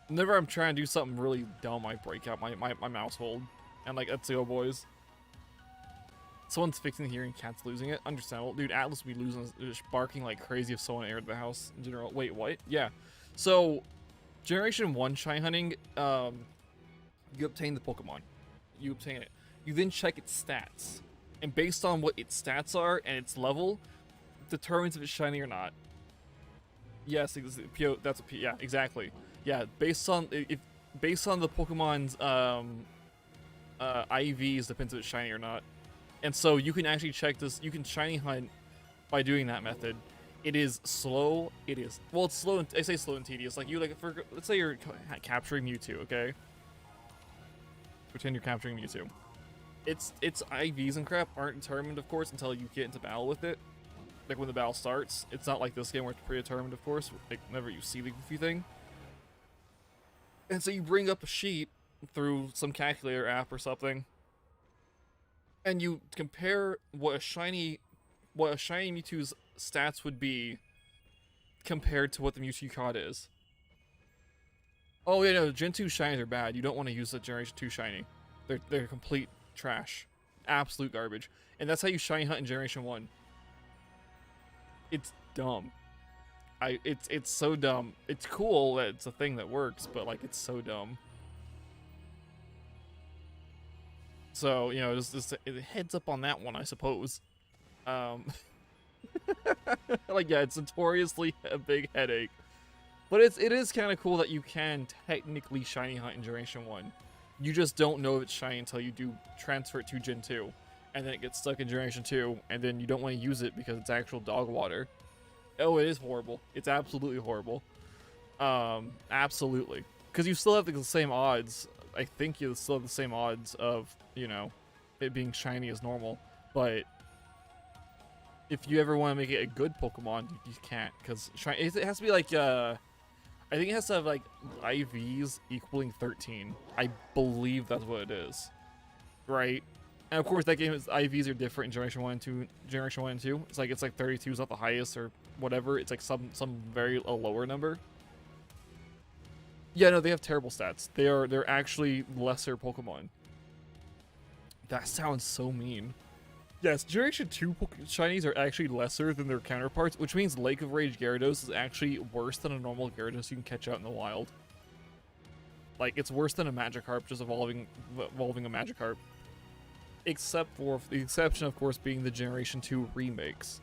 Whenever I'm trying to do something really dumb, I break out my mouse hold. And like, let's go, boys. Someone's fixing the hearing, cat's losing it. Understandable. Dude, Atlas would be losing, just barking like crazy if someone aired the house in general. Wait, what? Yeah. So, Generation 1 shiny hunting, you obtain the Pokemon. You obtain it. You then check its stats. And based on what its stats are and its level, determines if it's shiny or not. Yes, that's a P. Yeah, exactly. Yeah, based on the Pokemon's IVs depends if it's shiny or not. And so you can actually check this. You can shiny hunt by doing that method. It is slow. It is, well, it's slow. I say slow and tedious. Like let's say you're capturing Mewtwo. Okay. Pretend you're capturing Mewtwo. Its IVs and crap aren't determined, of course, until you get into battle with it. Like when the battle starts. It's not like this game where it's predetermined, of course. Like whenever you see the goofy thing. And so you bring up a sheet through some calculator app or something, and you compare what a shiny Mewtwo's stats would be compared to what the Mewtwo you caught is. Oh yeah, no, Gen 2 shinies are bad. You don't want to use the Generation 2 shiny. They're complete trash. Absolute garbage. And that's how you shiny hunt in Generation 1. It's dumb. It's so dumb. It's cool that it's a thing that works, but like it's so dumb. So, you know, just heads up on that one, I suppose. Like, yeah, it's notoriously a big headache. But it is kind of cool that you can technically shiny hunt in Generation 1. You just don't know if it's shiny until you do transfer it to Gen 2. And then it gets stuck in Generation 2, and then you don't want to use it because it's actual dog water. Oh, it is horrible. It's absolutely horrible. Absolutely. Because you still have the same odds. I think you still have the same odds of, you know, it being shiny as normal. But if you ever want to make it a good Pokemon, you can't. Because it has to be like, I think it has to have like IVs equaling 13. I believe that's what it is. Right? And of course, that game's IVs are different in Generation 1 and 2. Generation 1 and 2. It's like 32 is not the highest or whatever. It's like some very lower number. Yeah, no, they have terrible stats. They're actually lesser Pokemon. That sounds so mean. Yes, Generation 2 shinies are actually lesser than their counterparts, which means Lake of Rage Gyarados is actually worse than a normal Gyarados you can catch out in the wild. Like, it's worse than a Magikarp just evolving a Magikarp. Except for the exception, of course, being the Generation 2 remakes,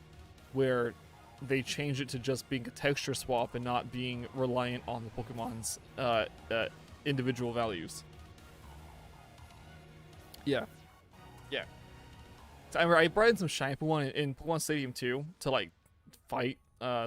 where they changed it to just being a texture swap and not being reliant on the Pokemon's individual values. Yeah. Yeah. So I brought in some shiny Pokemon in Pokemon Stadium 2 to like fight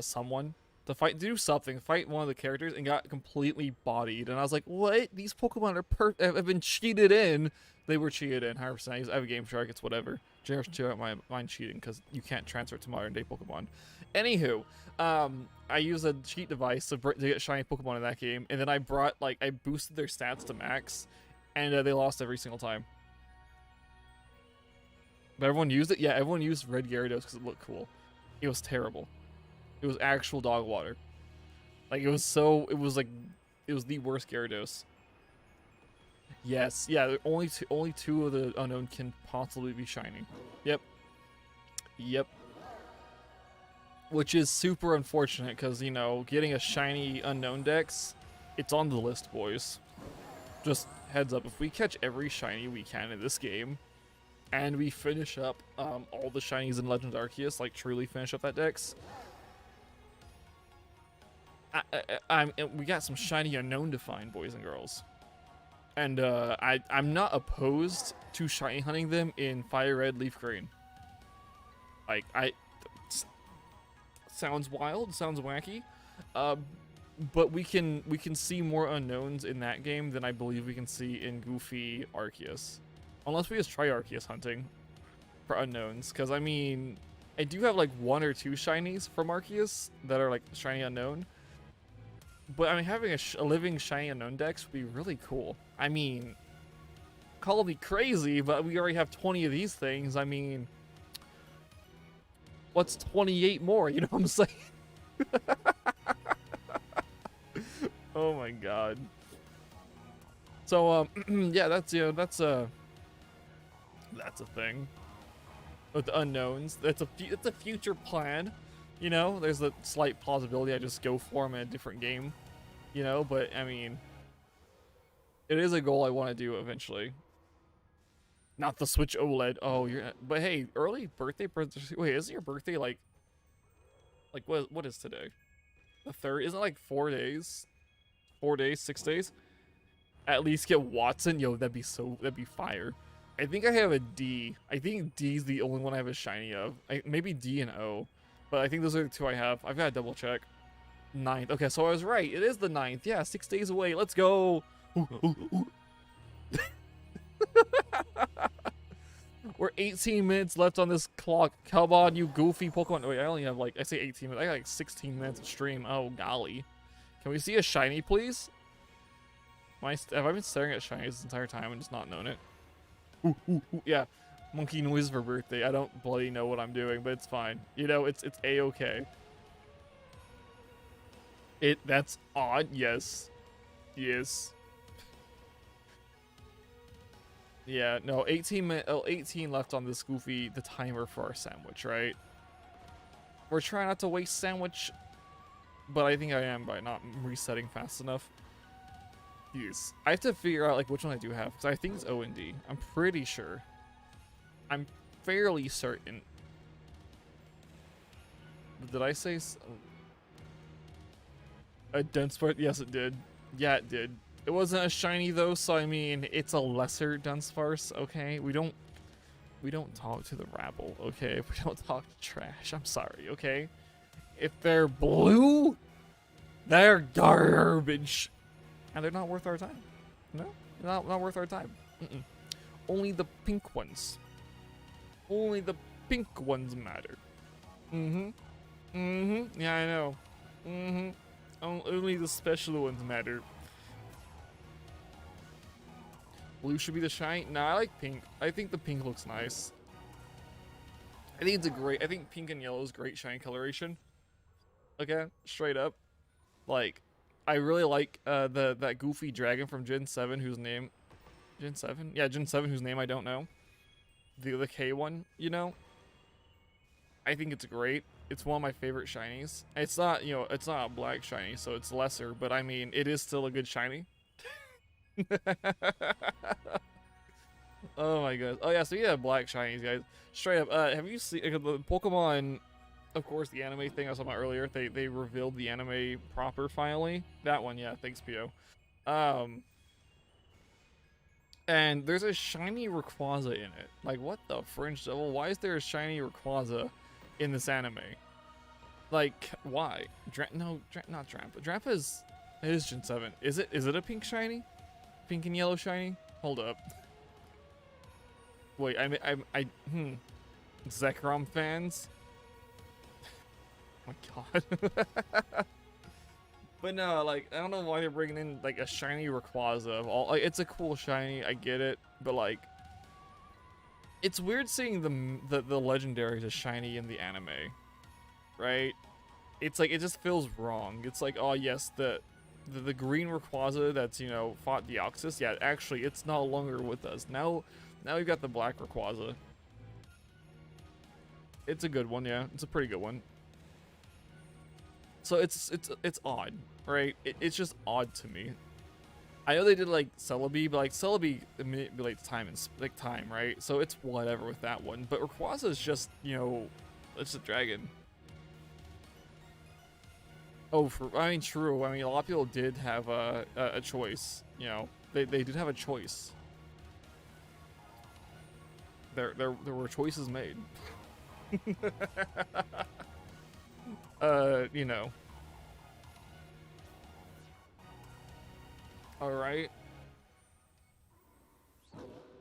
someone. To do something, fight one of the characters, and got completely bodied. And I was like, what? These Pokemon are have been cheated in. They were cheated in, 100%. I have a Game Shark, it's whatever. Generation 2, I don't mind cheating, because you can't transfer it to modern day Pokemon. Anywho, I used a cheat device to get shiny Pokemon in that game, and then I boosted their stats to max, and they lost every single time. But everyone used it? Yeah, everyone used Red Gyarados because it looked cool. It was terrible. It was actual dog water. Like, it was the worst Gyarados. Yes, yeah, only two of the unknown can possibly be shiny. Yep. Which is super unfortunate because, you know, getting a shiny unknown dex, it's on the list, boys. Just heads up, if we catch every shiny we can in this game, and we finish up all the shinies in Legend Arceus, like truly finish up that dex, we got some shiny unknown to find, boys and girls. And I'm not opposed to shiny hunting them in Fire Red, Leaf Green. Like, Sounds wild, sounds wacky. But we can see more unknowns in that game than I believe we can see in Goofy Arceus. Unless we just try Arceus hunting for unknowns. Because, I mean, I do have like 1 or 2 shinies from Arceus that are like shiny unknown. But I mean, having a living shiny unknown dex would be really cool. I mean, call me crazy, but we already have 20 of these things. I mean, what's 28 more? You know what I'm saying? Oh my god. So yeah, that's that's a thing with the unknowns. It's a future plan. You know, there's a slight possibility I just go for them in a different game. You know, but I mean, it is a goal I want to do eventually. Not the Switch OLED. Oh, but hey, early birthday. Wait, isn't your birthday like what is today? The 3rd? Isn't it like 4 days? 4 days, 6 days? At least get Watson. Yo, that'd be fire. I think I have a D. I think D's the only one I have a shiny of. Maybe D and O. But I think those are the 2 I have. I've got to double check. 9th. Okay, so I was right. It is the 9th. Yeah, 6 days away. Let's go. We're 18 minutes left on this clock. Come on, you goofy Pokemon. Wait, I only have like, I say 18 minutes. I got like 16 minutes of stream. Oh, golly. Can we see a shiny, please? Have I been staring at shinies this entire time and just not known it? Yeah, monkey noise for birthday. I don't bloody know what I'm doing, but it's fine. You know, it's a-okay. That's odd. Yes. Yes. Yeah, no, 18 left on this Goofy, the timer for our sandwich, right? We're trying not to waste sandwich, but I think I am by not resetting fast enough. Yes. I have to figure out like which one I do have, because I think it's O and D. I'm pretty sure. I'm fairly certain. Did I say a Dudunsparce? Yes, it did. Yeah, it did. It wasn't a shiny though, so I mean, it's a lesser Dudunsparce, okay? We don't talk to the rabble, okay? We don't talk to trash. I'm sorry, okay? If they're blue, they're garbage. And they're not worth our time. No? Not worth our time. Only the pink ones. Only the pink ones matter. Yeah, I know. Only the special ones matter. Blue should be the shine. Nah, I like pink. I think the pink looks nice. I think I think pink and yellow is great shine coloration. Okay, straight up. Like, I really like that goofy dragon from Gen 7 whose name... Gen 7? Yeah, Gen 7 whose name I don't know. The K one, you know? I think it's great. It's one of my favorite shinies. It's not, you know, it's not a black shiny, so it's lesser, but I mean, it is still a good shiny. Oh my god. Oh yeah, so yeah, black shinies, guys. Straight up, have you seen the Pokemon, of course, the anime thing I was talking about earlier, they revealed the anime proper finally. That one, yeah, thanks, Pio. And there's a shiny Rayquaza in it. Like, what the French devil? Why is there a shiny Rayquaza in this anime? Like, why? Not Drampa. Drampa is Gen 7. Is it a pink shiny? Pink and yellow shiny? Hold up. Wait, Zekrom fans? Oh my god. But no, like, I don't know why they're bringing in, like, a shiny Rayquaza of all. Like, it's a cool shiny, I get it, but, like, it's weird seeing the legendaries as shiny in the anime, right? It's like, it just feels wrong. It's like, oh yes, the green Rayquaza that's, you know, fought Deoxys, yeah, actually, it's no longer with us. Now we've got the black Rayquaza. It's a good one, yeah. It's a pretty good one. So it's odd, right? It's just odd to me. I know they did like Celebi, but like Celebi manipulates time and like time, right? So it's whatever with that one. But Rayquaza is just, you know, it's a dragon. Oh, I mean, true. I mean, a lot of people did have a choice. You know, they did have a choice. There were choices made. You know. All right.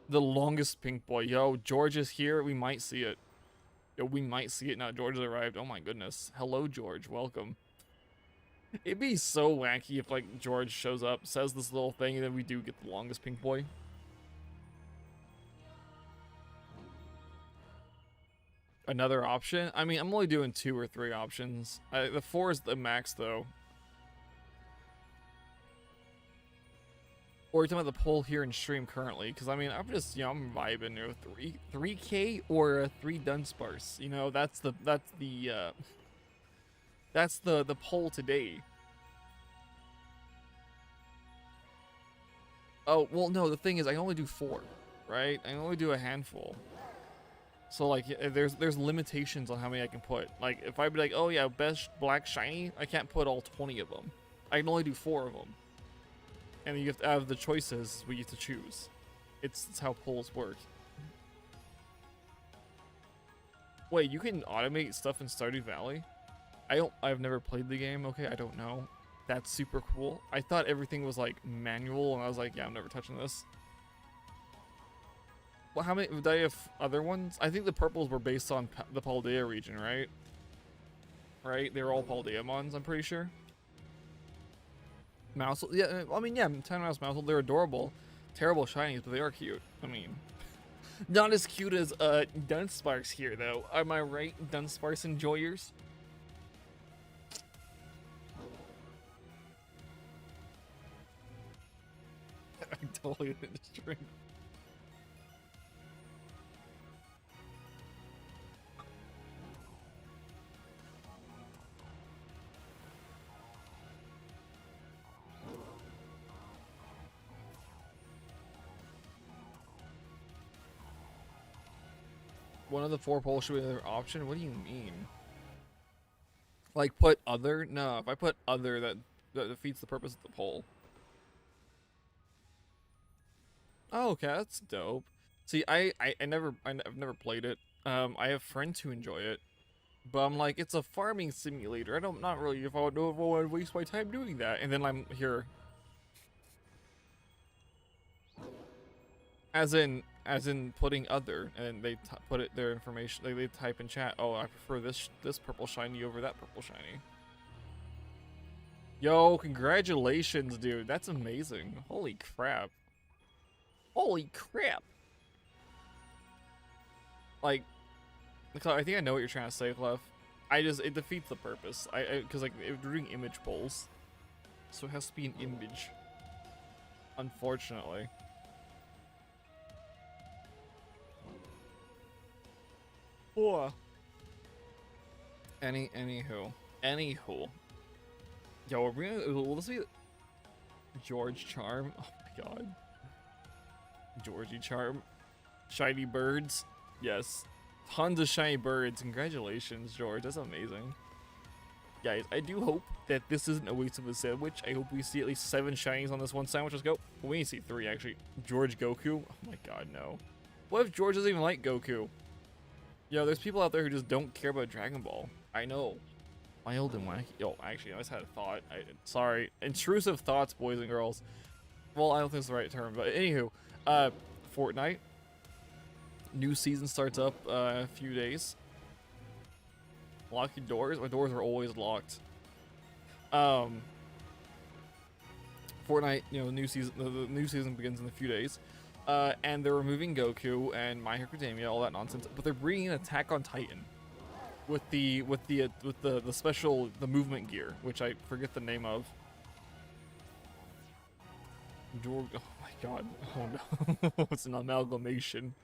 The longest pink boy. Yo, George is here. We might see it. Yo, we might see it now. George has arrived. Oh my goodness. Hello, George. Welcome. It'd be so wacky if, like, George shows up, says this little thing, and then we do get the longest pink boy. Another option? I mean, I'm only doing 2 or 3 options. The 4 is the max, though. Or you're talking about the poll here in stream currently, because I mean, I'm just, you know, I'm vibing, you know, 3K or 3 Dudunsparce. You know, that's the poll today. Oh, well, no, the thing is, I can only do 4, right? I can only do a handful. So, like, there's limitations on how many I can put. Like, if I'd be like, oh yeah, best black shiny, I can't put all 20 of them. I can only do 4 of them. And you have to have the choices we get to choose. It's how polls work. Wait, you can automate stuff in Stardew Valley? I've never played the game, okay, I don't know. That's super cool. I thought everything was like manual, and I was like, yeah, I'm never touching this. Well, how many, did I have other ones? I think the purples were based on the Paldea region, right? Right? They were all Paldeamons, I'm pretty sure. Mouse, yeah, I mean, yeah, Tiny Mouse Mouse, they're adorable. Terrible shinies, but they are cute. I mean, not as cute as Dudunsparce here, though. Am I right, Dudunsparce enjoyers? I totally didn't drink. One of the 4 polls should be another option? What do you mean? Like, put other? No, if I put other, that defeats the purpose of the poll. Oh, okay, that's dope. See, I've never played it. I have friends who enjoy it, but I'm like, it's a farming simulator. Not really if I would know if I would waste my time doing that. And then I'm here. As in putting other, and they put it their information. They type in chat. Oh, I prefer this purple shiny over that purple shiny. Yo, congratulations, dude. That's amazing. Holy crap. Holy crap. Like, I think I know what you're trying to say, Clef. It defeats the purpose. Because like we're doing image polls, so it has to be an image. Unfortunately. Whoa. Anywho. Yo, will this be George Charm? Oh my god. Georgie Charm. Shiny birds. Yes. Tons of shiny birds. Congratulations, George. That's amazing. Guys, I do hope that this isn't a waste of a sandwich. I hope we see at least 7 shinies on this one sandwich. Let's go. We need to see 3, actually. George Goku? Oh my god, no. What if George doesn't even like Goku? Yo, there's people out there who just don't care about Dragon Ball. I know. Wild and wacky. Yo, actually, I just had a thought. Sorry. Intrusive thoughts, boys and girls. Well, I don't think it's the right term, but anywho. Fortnite. New season starts up in a few days. Lock your doors. My doors are always locked. Fortnite, you know, new season. The new season begins in a few days. And they're removing Goku and My Hero Academia, all that nonsense. But they're bringing in Attack on Titan with the special movement gear, which I forget the name of. Oh my god! Oh no! It's an amalgamation.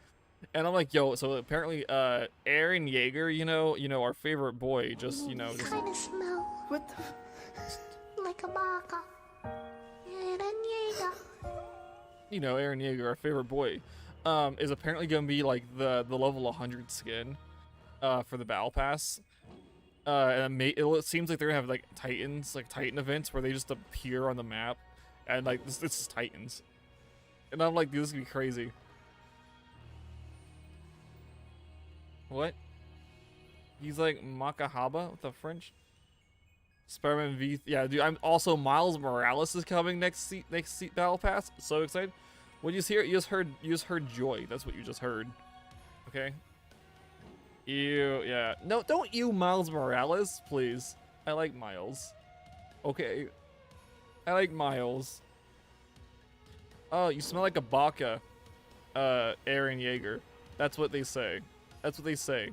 And I'm like, yo. So apparently, Aaron Yeager, you know, our favorite boy, just Kind of smell. What the? Like a baka. Aaron Yeager. You know, Aaron Yeager, our favorite boy, is apparently going to be like the level 100 skin for the battle pass. And it seems like they're gonna have like Titans, like Titan events where they just appear on the map, and like this is Titans. And I'm like, dude, this is gonna be crazy. What? He's like Makahaba with the French. Spider-Man V. Yeah, dude. I'm also Miles Morales is coming next Battle Pass. So excited. When you just hear it, you just heard joy. That's what you just heard. Okay. Yeah. No, don't you Miles Morales, please. I like Miles. Okay. I like Miles. Oh, you smell like a baka. Aaron Yeager. That's what they say. That's what they say.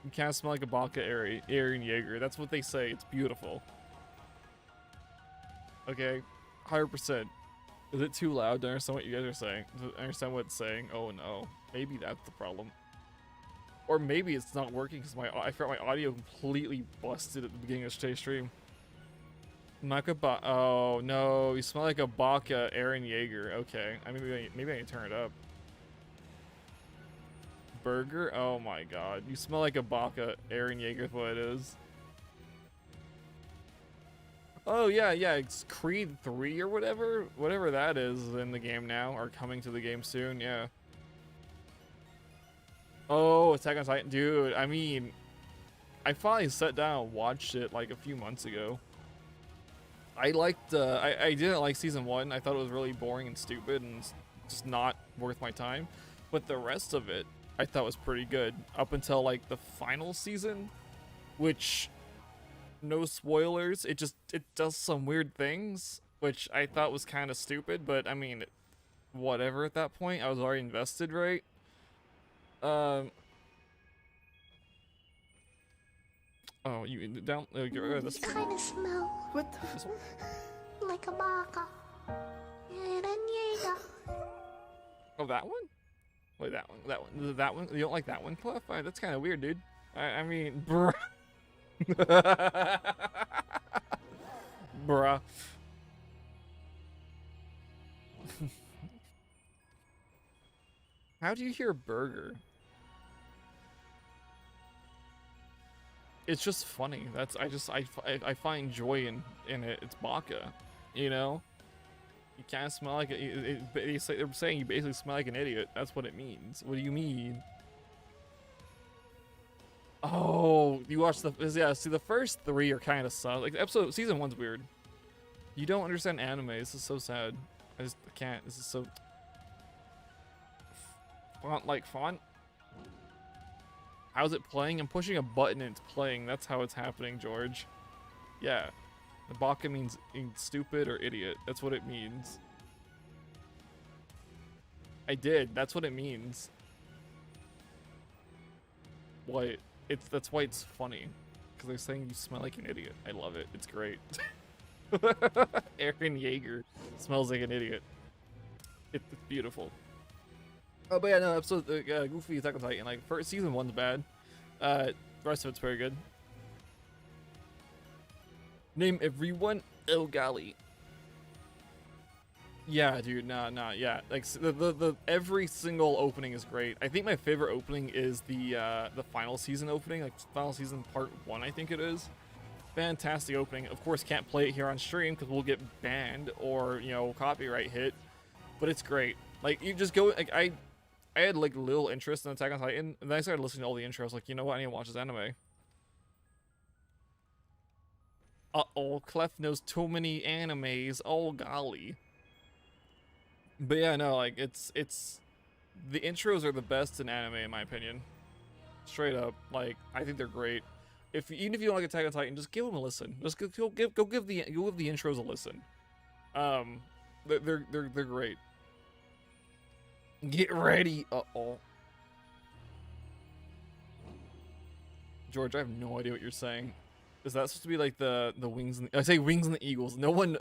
You can't smell like a baka, Aaron Yeager. That's what they say. It's beautiful. Okay, 100%. Is it too loud to understand what you guys are saying? To understand what it's saying? Oh no. Maybe that's the problem. Or maybe it's not working because I forgot my audio completely busted at the beginning of today's stream. Oh no, you smell like a baka, Aaron Yeager. Okay, maybe I can turn it up. Burger? Oh my god, you smell like a baka, Aaron Yeager is what it is. Oh yeah, it's Creed 3 or whatever that is in the game now, or coming to the game soon, yeah. Oh, Attack on Titan, dude, I mean, I finally sat down and watched it like a few months ago. I liked, I didn't like season 1, I thought it was really boring and stupid and just not worth my time, but the rest of it, I thought was pretty good, up until like the final season, which... No spoilers, it does some weird things, which I thought was kind of stupid, but I mean, whatever at that point, I was already invested, right? Oh, you down, get rid of this one. Kind of smell. What the This one? Like a baka. Aaron Yeager. Oh, that one? Wait, that one? You don't like that one, Clef? That's kind of weird, dude. I mean, bruh. Bruh. How do you hear burger? It's just funny. I find joy in it. It's baka, you know. You can't smell like they're saying you basically smell like an idiot. That's what it means. What do you mean? Oh, you watched see the first 3 are kind of sus. Like season 1's weird. You don't understand anime. This is so sad. I can't. This is so font. How's it playing? I'm pushing a button and it's playing. That's how it's happening, George. Yeah. The baka means stupid or idiot. That's what it means. I did. That's what it means. What? That's why it's funny. Because they're saying you smell like an idiot. I love it. It's great. Aaron Yeager smells like an idiot. It's beautiful. Oh, but yeah, no, episode Goofy Attack on Titan. Like, first season 1's bad. The rest of it's very good. Name everyone. Oh golly. Yeah, dude, nah, yeah. Like the every single opening is great. I think my favorite opening is the final season opening, like final season part 1, I think it is. Fantastic opening. Of course, can't play it here on stream because we'll get banned or copyright hit. But it's great. Like you just go. Like I had like little interest in Attack on Titan, and then I started listening to all the intros. Like, you know what? I need to watch this anime. Uh-oh, Clef knows too many animes. Oh golly. But yeah, no, like it's the intros are the best in anime in my opinion. Straight up, like I think they're great. Even if you don't like Attack on Titan, just give them a listen. Just go give the intros a listen. They're great. Get ready. Uh-oh. George, I have no idea what you're saying. Is that supposed to be like the wings and I say wings and the eagles? No one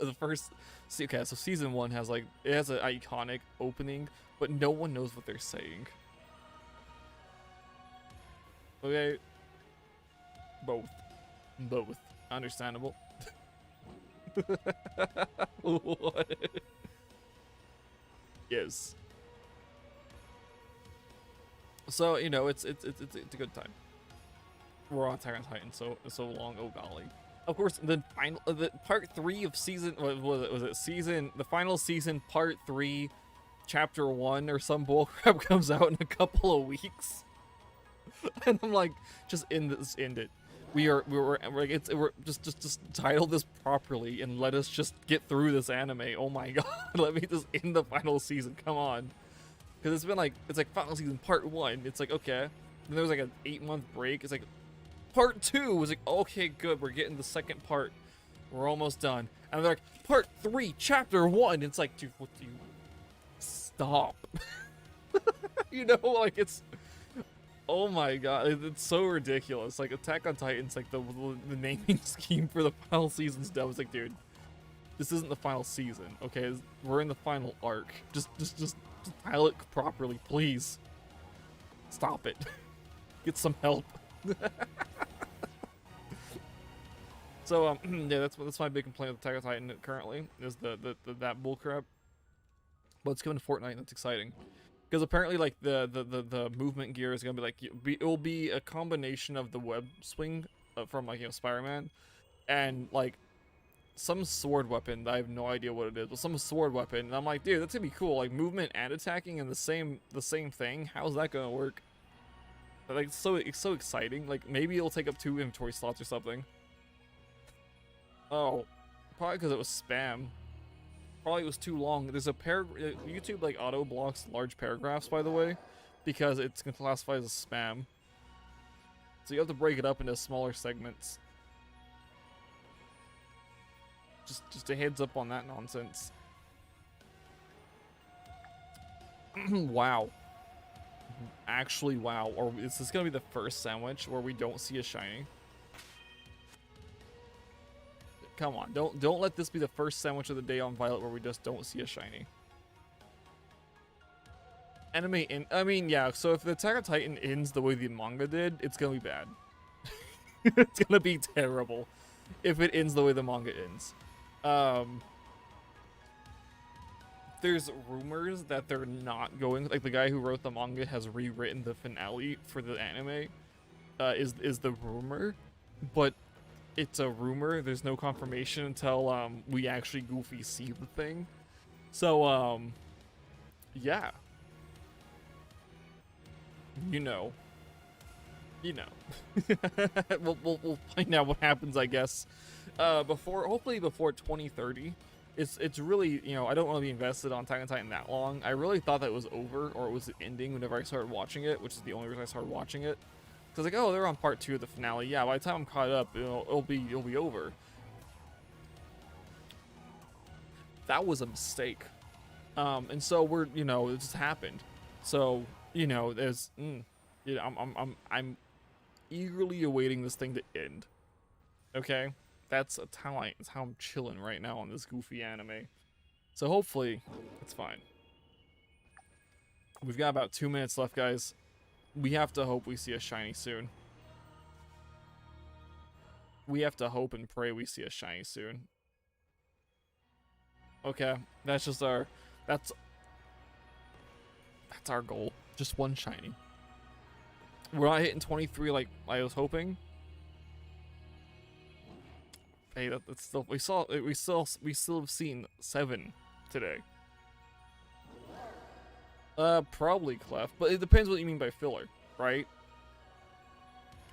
see, okay, so season 1 has like it has an iconic opening, but no one knows what they're saying. Okay. Both. Understandable. What? Yes. So, it's a good time. We're on Attack on Titan so long, oh golly. Of course, the part 3 of season, the final season, part 3, chapter 1 or some bullcrap comes out in a couple of weeks. And I'm like, just end it. we're like we're just title this properly and let us just get through this anime. Oh my god, let me just end the final season. Come on, because it's been like final season part 1. It's like okay, then there was like an 8-month break. It's like part 2 was like okay, good, we're getting the second part. We're almost done, and they're like part 3, chapter 1. It's like, dude, what do you stop? You know, like it's. Oh my god, it's so ridiculous. Like Attack on Titan's like the naming scheme for the final season's done. It's like, dude, this isn't the final season, okay? We're in the final arc. Just title it properly, please. Stop it. Get some help. So yeah, that's my big complaint with Attack on Titan currently is that bullcrap. But it's coming to Fortnite. That's exciting. Because apparently, like the movement gear is gonna be like it will be a combination of the web swing from like Spider-Man, and like some sword weapon. I have no idea what it is, but some sword weapon. And I'm like, dude, that's gonna be cool. Like movement and attacking in the same thing. How's that gonna work? But, like it's so exciting. Like maybe it'll take up 2 inventory slots or something. Oh, probably because it was spam. Probably it was too long. There's a YouTube like auto blocks large paragraphs, by the way, because it's classified as spam. So you have to break it up into smaller segments. Just a heads up on that nonsense. Wow. Actually, wow. Or is this gonna be the first sandwich where we don't see a shiny? Come on, don't let this be the first sandwich of the day on Violet where we just don't see a shiny. I mean, yeah, so if the Attack on Titan ends the way the manga did, it's gonna be bad. It's gonna be terrible if it ends the way the manga ends. There's rumors that they're not going, like the guy who wrote the manga has rewritten the finale for the anime, is the rumor, but it's a rumor. There's no confirmation until we actually goofy see the thing. So yeah, you know we'll find out what happens, I guess, hopefully before 2030. It's really, I don't want to be invested on Attack on Titan that long. I really thought that it was over, or it was ending whenever I started watching it, which is the only reason I started watching it. Cause like, oh, they're on part 2 of the finale. Yeah, by the time I'm caught up, it'll be over. That was a mistake. And so we're, it just happened. So, there's, I'm eagerly awaiting this thing to end. Okay, that's how I'm chilling right now on this goofy anime. So hopefully, it's fine. We've got about 2 minutes left, guys. We have to hope we see a shiny soon. We have to hope and pray we see a shiny soon. Okay, that's just that's our goal. Just one shiny. We're not hitting 23 like I was hoping. Hey, that's still we still have seen 7 today. Probably Clef, but it depends what you mean by filler, right?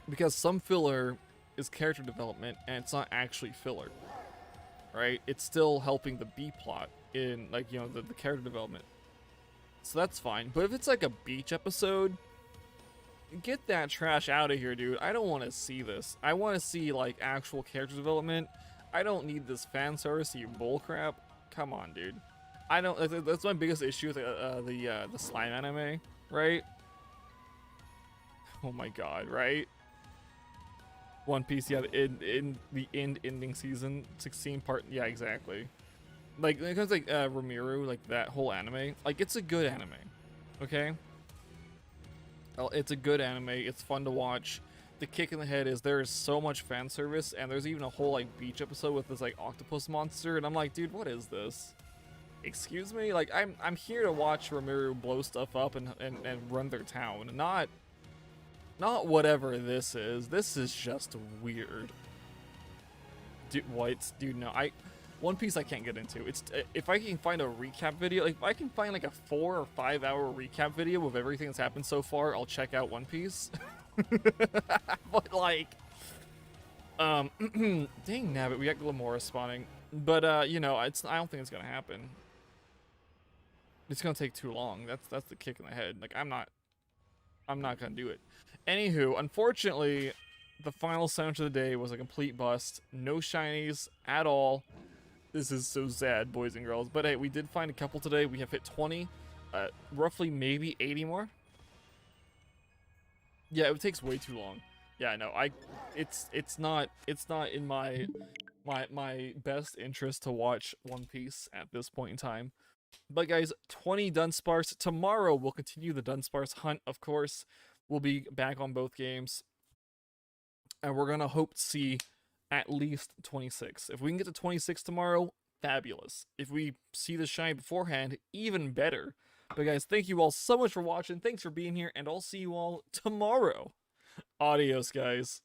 Because some filler is character development and it's not actually filler, right? It's still helping the B plot in, like, the character development. So that's fine. But if it's like a beach episode, get that trash out of here, dude. I don't want to see this. I want to see, like, actual character development. I don't need this fan service, you bullcrap. Come on, dude. I don't. That's my biggest issue with the slime anime, right? Oh my god, right? One Piece, yeah, in the ending season 16 part, yeah, exactly. Like when it comes to, like Rimuru, like that whole anime, like it's a good anime, okay? It's a good anime. It's fun to watch. The kick in the head is there is so much fan service, and there's even a whole like beach episode with this like octopus monster, and I'm like, dude, what is this? Excuse me? Like, I'm here to watch Rimuru blow stuff up and run their town, not whatever this is. This is just weird. Dude, what? Dude, no. One Piece I can't get into. It's if I can find a recap video, like if I can find like a 4 or 5 hour recap video of everything that's happened so far, I'll check out One Piece. But like, Dang nabbit, we got Glamora spawning. But, you know, I don't think it's gonna happen. It's gonna take too long. That's the kick in the head. Like, I'm not gonna do it. Anywho, unfortunately, the final sound of the day was a complete bust. No shinies at all. This is so sad, boys and girls. But hey, we did find a couple today. We have hit 20. Roughly maybe 80 more. Yeah, it takes way too long. Yeah, no, it's not in my best interest to watch One Piece at this point in time. But guys, 20 Dunsparce. Tomorrow we'll continue the Dunsparce hunt, of course. We'll be back on both games. And we're gonna hope to see at least 26. If we can get to 26 tomorrow, fabulous. If we see the shine beforehand, even better. But guys, thank you all so much for watching. Thanks for being here, and I'll see you all tomorrow. Adios, guys.